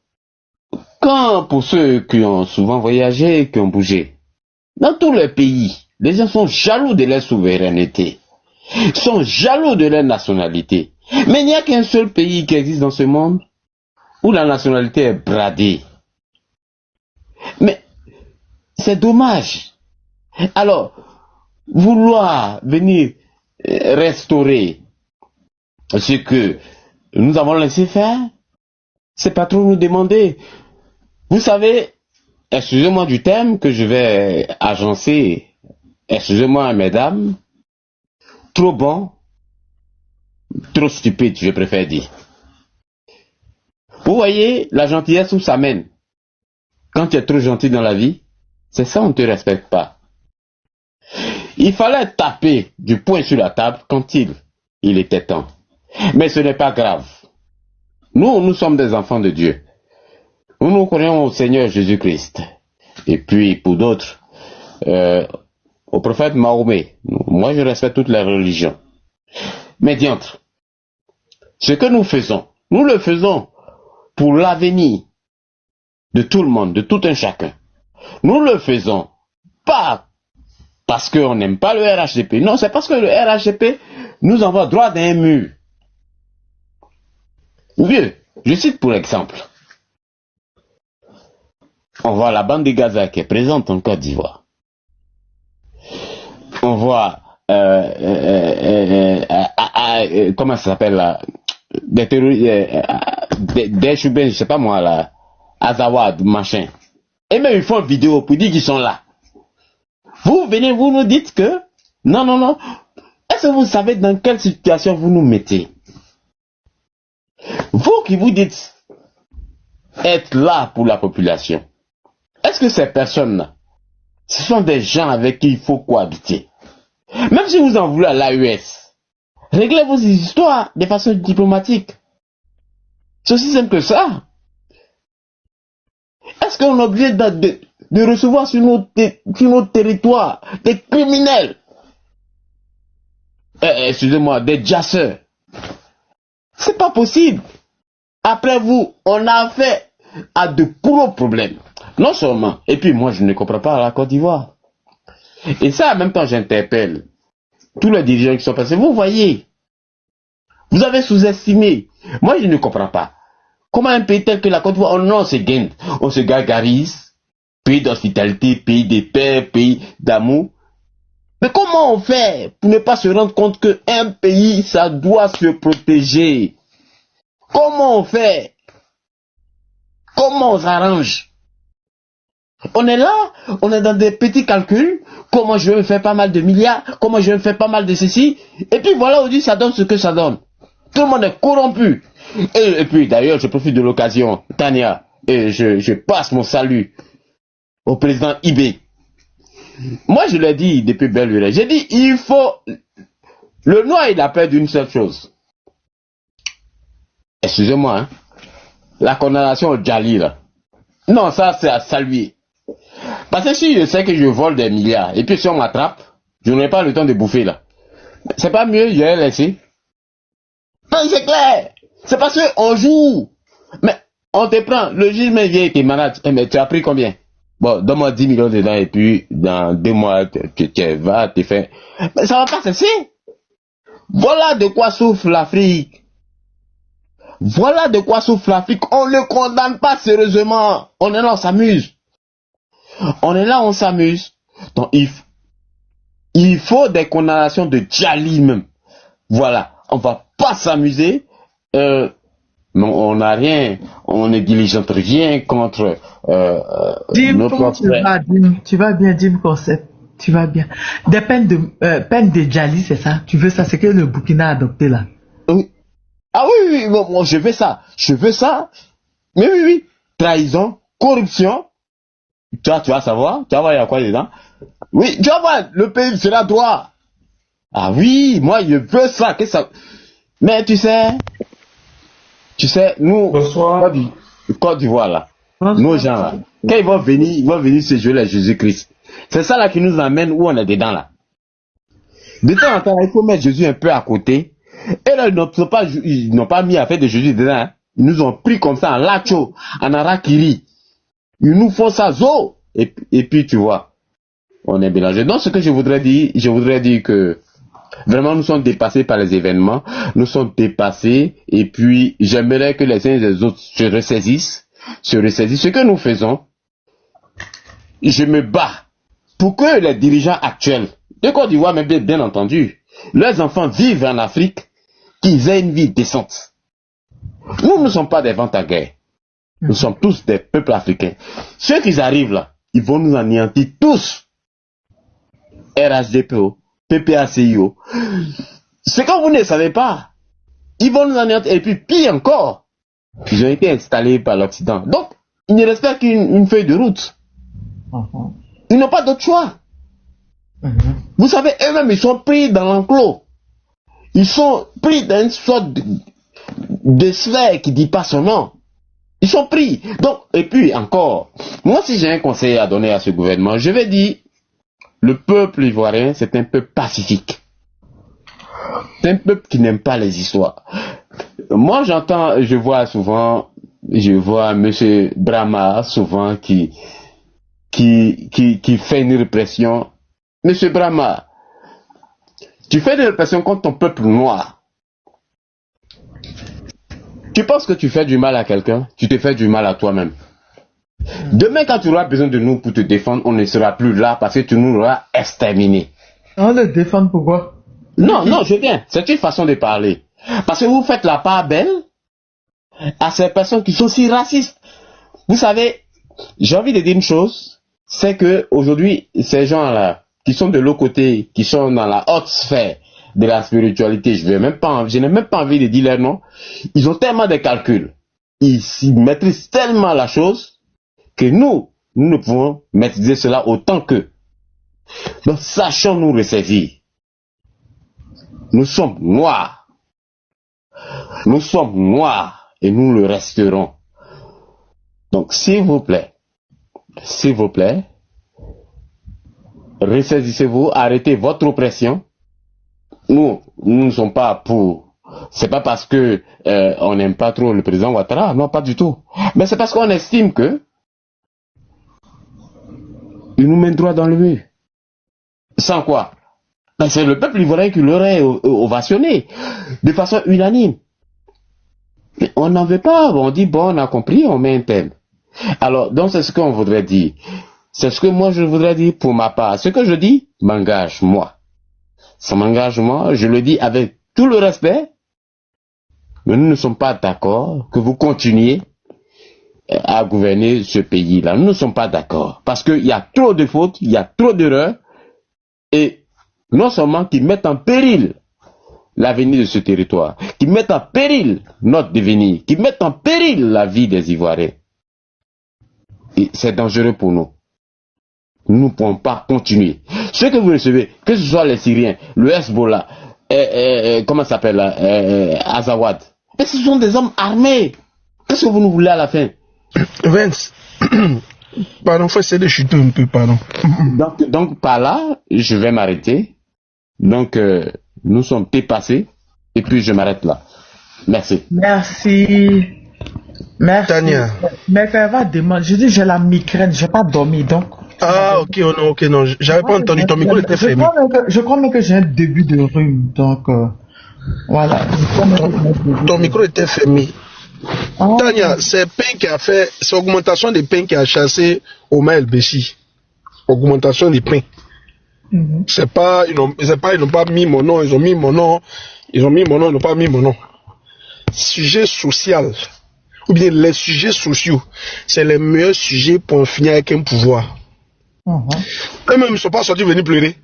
quand pour ceux qui ont souvent voyagé, qui ont bougé, dans tous les pays, les gens sont jaloux de leur souveraineté, sont jaloux de leur nationalité. Mais il n'y a qu'un seul pays qui existe dans ce monde où la nationalité est bradée. Mais c'est dommage. Alors, vouloir venir restaurer ce que nous avons laissé faire, c'est pas trop nous demander. Vous savez, excusez-moi du terme que je vais agencer, excusez-moi mesdames, trop bon, trop stupide, je préfère dire. Vous voyez, la gentillesse où ça mène. Quand tu es trop gentil dans la vie, c'est ça, on ne te respecte pas. Il fallait taper du poing sur la table quand il était temps. Mais ce n'est pas grave. Nous sommes des enfants de Dieu. Nous croyons au Seigneur Jésus-Christ. Et puis, pour d'autres, au prophète Mahomet. Moi, je respecte toutes les religions. Mais diantre, ce que nous faisons, nous le faisons pour l'avenir de tout le monde, de tout un chacun. Nous le faisons pas parce qu'on n'aime pas le RHDP. Non, c'est parce que le RHDP nous envoie droit d'un mur. Mieux, je cite pour exemple. On voit la bande de Gaza qui est présente en Côte d'Ivoire. On voit comment ça s'appelle là, des terroristes, des choubins, je sais pas moi là, Azawad, machin. Et même ils font une vidéo pour dire qu'ils sont là. Vous venez, vous nous dites que non. Est-ce que vous savez dans quelle situation vous nous mettez? Vous qui vous dites être là pour la population, est-ce que ces personnes-là, ce sont des gens avec qui il faut cohabiter? Même si vous en voulez à l'AES, réglez vos histoires de façon diplomatique. C'est aussi simple que ça. Est-ce qu'on est obligé de recevoir sur nos territoires des criminels, excusez-moi, des jasseurs? C'est pas possible. Après vous, on a affaire à de gros problèmes. Non seulement. Et puis moi, je ne comprends pas la Côte d'Ivoire. Et ça, en même temps, j'interpelle tous les dirigeants qui sont passés. Vous voyez, vous avez sous-estimé. Moi, je ne comprends pas. Comment un pays tel que la Côte d'Ivoire, on se gagne, on se gargarise, pays d'hospitalité, pays de paix, pays d'amour. Mais comment on fait pour ne pas se rendre compte qu'un pays, ça doit se protéger? Comment on fait? Comment on s'arrange? On est là, on est dans des petits calculs. Comment je vais me faire pas mal de milliards? Comment je vais me faire pas mal de ceci? Et puis voilà, aujourd'hui, ça donne ce que ça donne. Tout le monde est corrompu. Et puis d'ailleurs, je profite de l'occasion, Tania, et je passe mon salut au président Ibé. Moi, je l'ai dit depuis belle lurette. J'ai dit, il faut... Le noir, il a peur d'une seule chose. Excusez-moi, hein. La condamnation au Djali, là. Non, ça, c'est à saluer. Parce que si je sais que je vole des milliards, et puis si on m'attrape, je n'aurai pas le temps de bouffer, là. C'est pas mieux, je vais laisser. Non, c'est clair. C'est parce qu'on joue. Mais on te prend. Le juge me vient, t'es malade. Mais tu as pris combien? Bon, donne-moi 10 millions dedans et puis dans 2 mois, tu vas, tu fais. Mais ça va pas cesser. Voilà de quoi souffre l'Afrique. Voilà de quoi souffre l'Afrique. On ne condamne pas sérieusement. On est là, on s'amuse. On est là, on s'amuse. Donc il faut des condamnations de Djali même. Voilà. On va pas s'amuser. On n'a rien, on ne diligente rien contre notre frère. Tu vas bien, Dim Concept. Tu vas bien. Des peines de Djali, c'est ça? Tu veux ça? C'est que le Burkina a adopté là. Oui. Ah oui, bon, je veux ça. Je veux ça. Mais oui. Trahison, corruption. Tu vas savoir. Tu vas voir, il y a quoi dedans? Oui, tu vas voir, le pays sera droit. Ah oui, moi, je veux ça. Que ça... Mais tu sais, nous, Côte d'Ivoire, là, nos gens, là, quand ils vont venir se jouer à Jésus-Christ. C'est ça, là, qui nous amène où on est dedans, là. De temps en temps, il faut mettre Jésus un peu à côté. Et là, ils n'ont pas mis à faire de Jésus dedans, hein. Ils nous ont pris comme ça, en lacho, en arakiri. Ils nous font ça, zo. Et puis, tu vois, on est mélangé. Donc, ce que je voudrais dire que, vraiment, nous sommes dépassés par les événements. Nous sommes dépassés. Et puis, j'aimerais que les uns et les autres se ressaisissent. Ce que nous faisons, je me bats pour que les dirigeants actuels de Côte d'Ivoire, même bien entendu, leurs enfants vivent en Afrique, qu'ils aient une vie décente. Nous ne sommes pas des ventes à guerre. Nous sommes tous des peuples africains. Ceux qui arrivent là, ils vont nous anéantir tous. RHDPO, PPACIO. C'est quand vous ne savez pas. Ils vont nous anéantir. Et puis, pire encore, ils ont été installés par l'Occident. Donc, il ne reste pas qu'une feuille de route. Ils n'ont pas d'autre choix. Vous savez, eux-mêmes, ils sont pris dans l'enclos. Ils sont pris dans une sorte de sphère qui ne dit pas son nom. Ils sont pris. Donc, et puis encore, moi, si j'ai un conseil à donner à ce gouvernement, je vais dire, le peuple ivoirien, c'est un peuple pacifique. C'est un peuple qui n'aime pas les histoires. Moi, je vois M. Brahma souvent qui fait une répression. M. Brahma, tu fais une répression contre ton peuple noir. Tu penses que tu fais du mal à quelqu'un, tu te fais du mal à toi-même. Demain, quand tu auras besoin de nous pour te défendre, on ne sera plus là parce que tu nous auras exterminés. On le défend pourquoi? Non, je viens. C'est une façon de parler. Parce que vous faites la part belle à ces personnes qui sont si racistes. Vous savez, j'ai envie de dire une chose, c'est que aujourd'hui, ces gens-là, qui sont de l'autre côté, qui sont dans la haute sphère de la spiritualité, je n'ai même pas envie de dire leur nom, ils ont tellement de calculs, ils maîtrisent tellement la chose, que nous ne pouvons maîtriser cela autant qu'eux. Donc, sachons nous ressaisir. Nous sommes noirs. Nous sommes noirs et nous le resterons. Donc, s'il vous plaît, ressaisissez-vous, arrêtez votre oppression. Nous ne sommes pas pour c'est pas parce que on n'aime pas trop le président Ouattara, non, pas du tout. Mais c'est parce qu'on estime que il nous mène droit dans le mur. Sans quoi? Ben, c'est le peuple ivoirien qui l'aurait ovationné de façon unanime. Mais on n'en veut pas. On dit, bon, on a compris, on met un thème. Alors, donc c'est ce qu'on voudrait dire. C'est ce que moi je voudrais dire pour ma part. Ce que je dis m'engage, moi. Ça m'engage, moi. Je le dis avec tout le respect. Mais nous ne sommes pas d'accord que vous continuiez à gouverner ce pays-là. Nous ne sommes pas d'accord. Parce qu'il y a trop de fautes, il y a trop d'erreurs. Et non seulement qui mettent en péril l'avenir de ce territoire, qui mettent en péril notre devenir, qui mettent en péril la vie des Ivoiriens. Et c'est dangereux pour nous. Nous ne pouvons pas continuer. Ce que vous recevez, que ce soit les Syriens, le Hezbollah, comment ça s'appelle Azawad, et ce sont des hommes armés. Qu'est-ce que vous nous voulez à la fin? Vince, pardon, faut essayer de chuter un peu, pardon. Donc par là, je vais m'arrêter. Donc, nous sommes dépassés. Et puis, je m'arrête là. Merci. Merci. Merci. Tania. Mais elle va demander. Je dis, j'ai la migraine, je n'ai pas dormi, donc. Ah, ok, non, j'avais pas entendu, ton micro était fermé. Je crois même que j'ai un début de rhume, donc, voilà. Ton micro était fermé. Oh. Tania, c'est Pain qui a fait, c'est augmentation des pains qui a chassé Omar El-Béchi. Augmentation des pains. C'est pas, ils n'ont pas mis mon nom, ils ont mis mon nom, ils n'ont pas mis mon nom. Sujet social, ou bien les sujets sociaux, c'est les meilleurs sujets pour en finir avec un pouvoir. Eux-mêmes, ils ne sont pas sortis venir pleurer.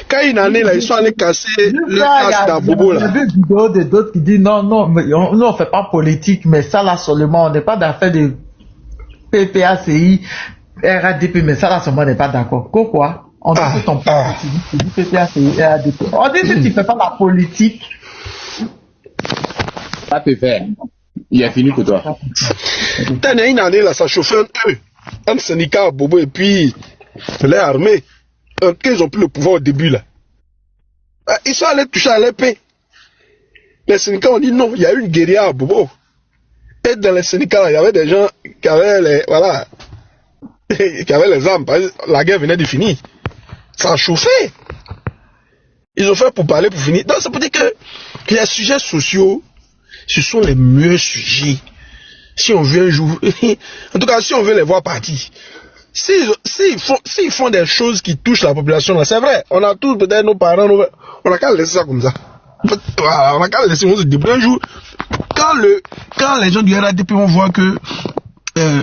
Quand il en est là, ils sont allés casser le casque d'Abobo là. Il y a des vidéos de d'autres qui disent non, mais nous on fait pas politique, mais ça là seulement, on n'est pas d'affaire de PPACI, RADP, mais ça là seulement on n'est pas d'accord. Quoi? On dit que ton PPACI, RADP. On dit que tu ne fais pas la politique. Ça peut faire. Il est fini pour toi. Tania, il en est là, ça chauffait un syndicat à Bobo et puis les armées. Qu'ils ont pris le pouvoir au début là. Ils sont allés toucher à l'épée. Les syndicats ont dit non, il y a eu une guérilla à Bobo. Et dans les syndicats là, il y avait des gens qui avaient les, voilà, qui avaient les armes. La guerre venait de finir. Ça a chauffé. Ils ont fait pour parler, pour finir. Donc ça peut dire que les sujets sociaux, ce sont les meilleurs sujets. Si on veut un jour, en tout cas si on veut les voir partir. S'ils font des choses qui touchent la population, là, c'est vrai, on a tous peut-être nos parents, on a qu'à laisser ça comme ça. On a qu'à laisser, on se débrouille un jour. Quand les gens du RADP vont voir que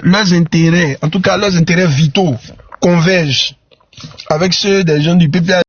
leurs intérêts, en tout cas leurs intérêts vitaux, convergent avec ceux des gens du PPA,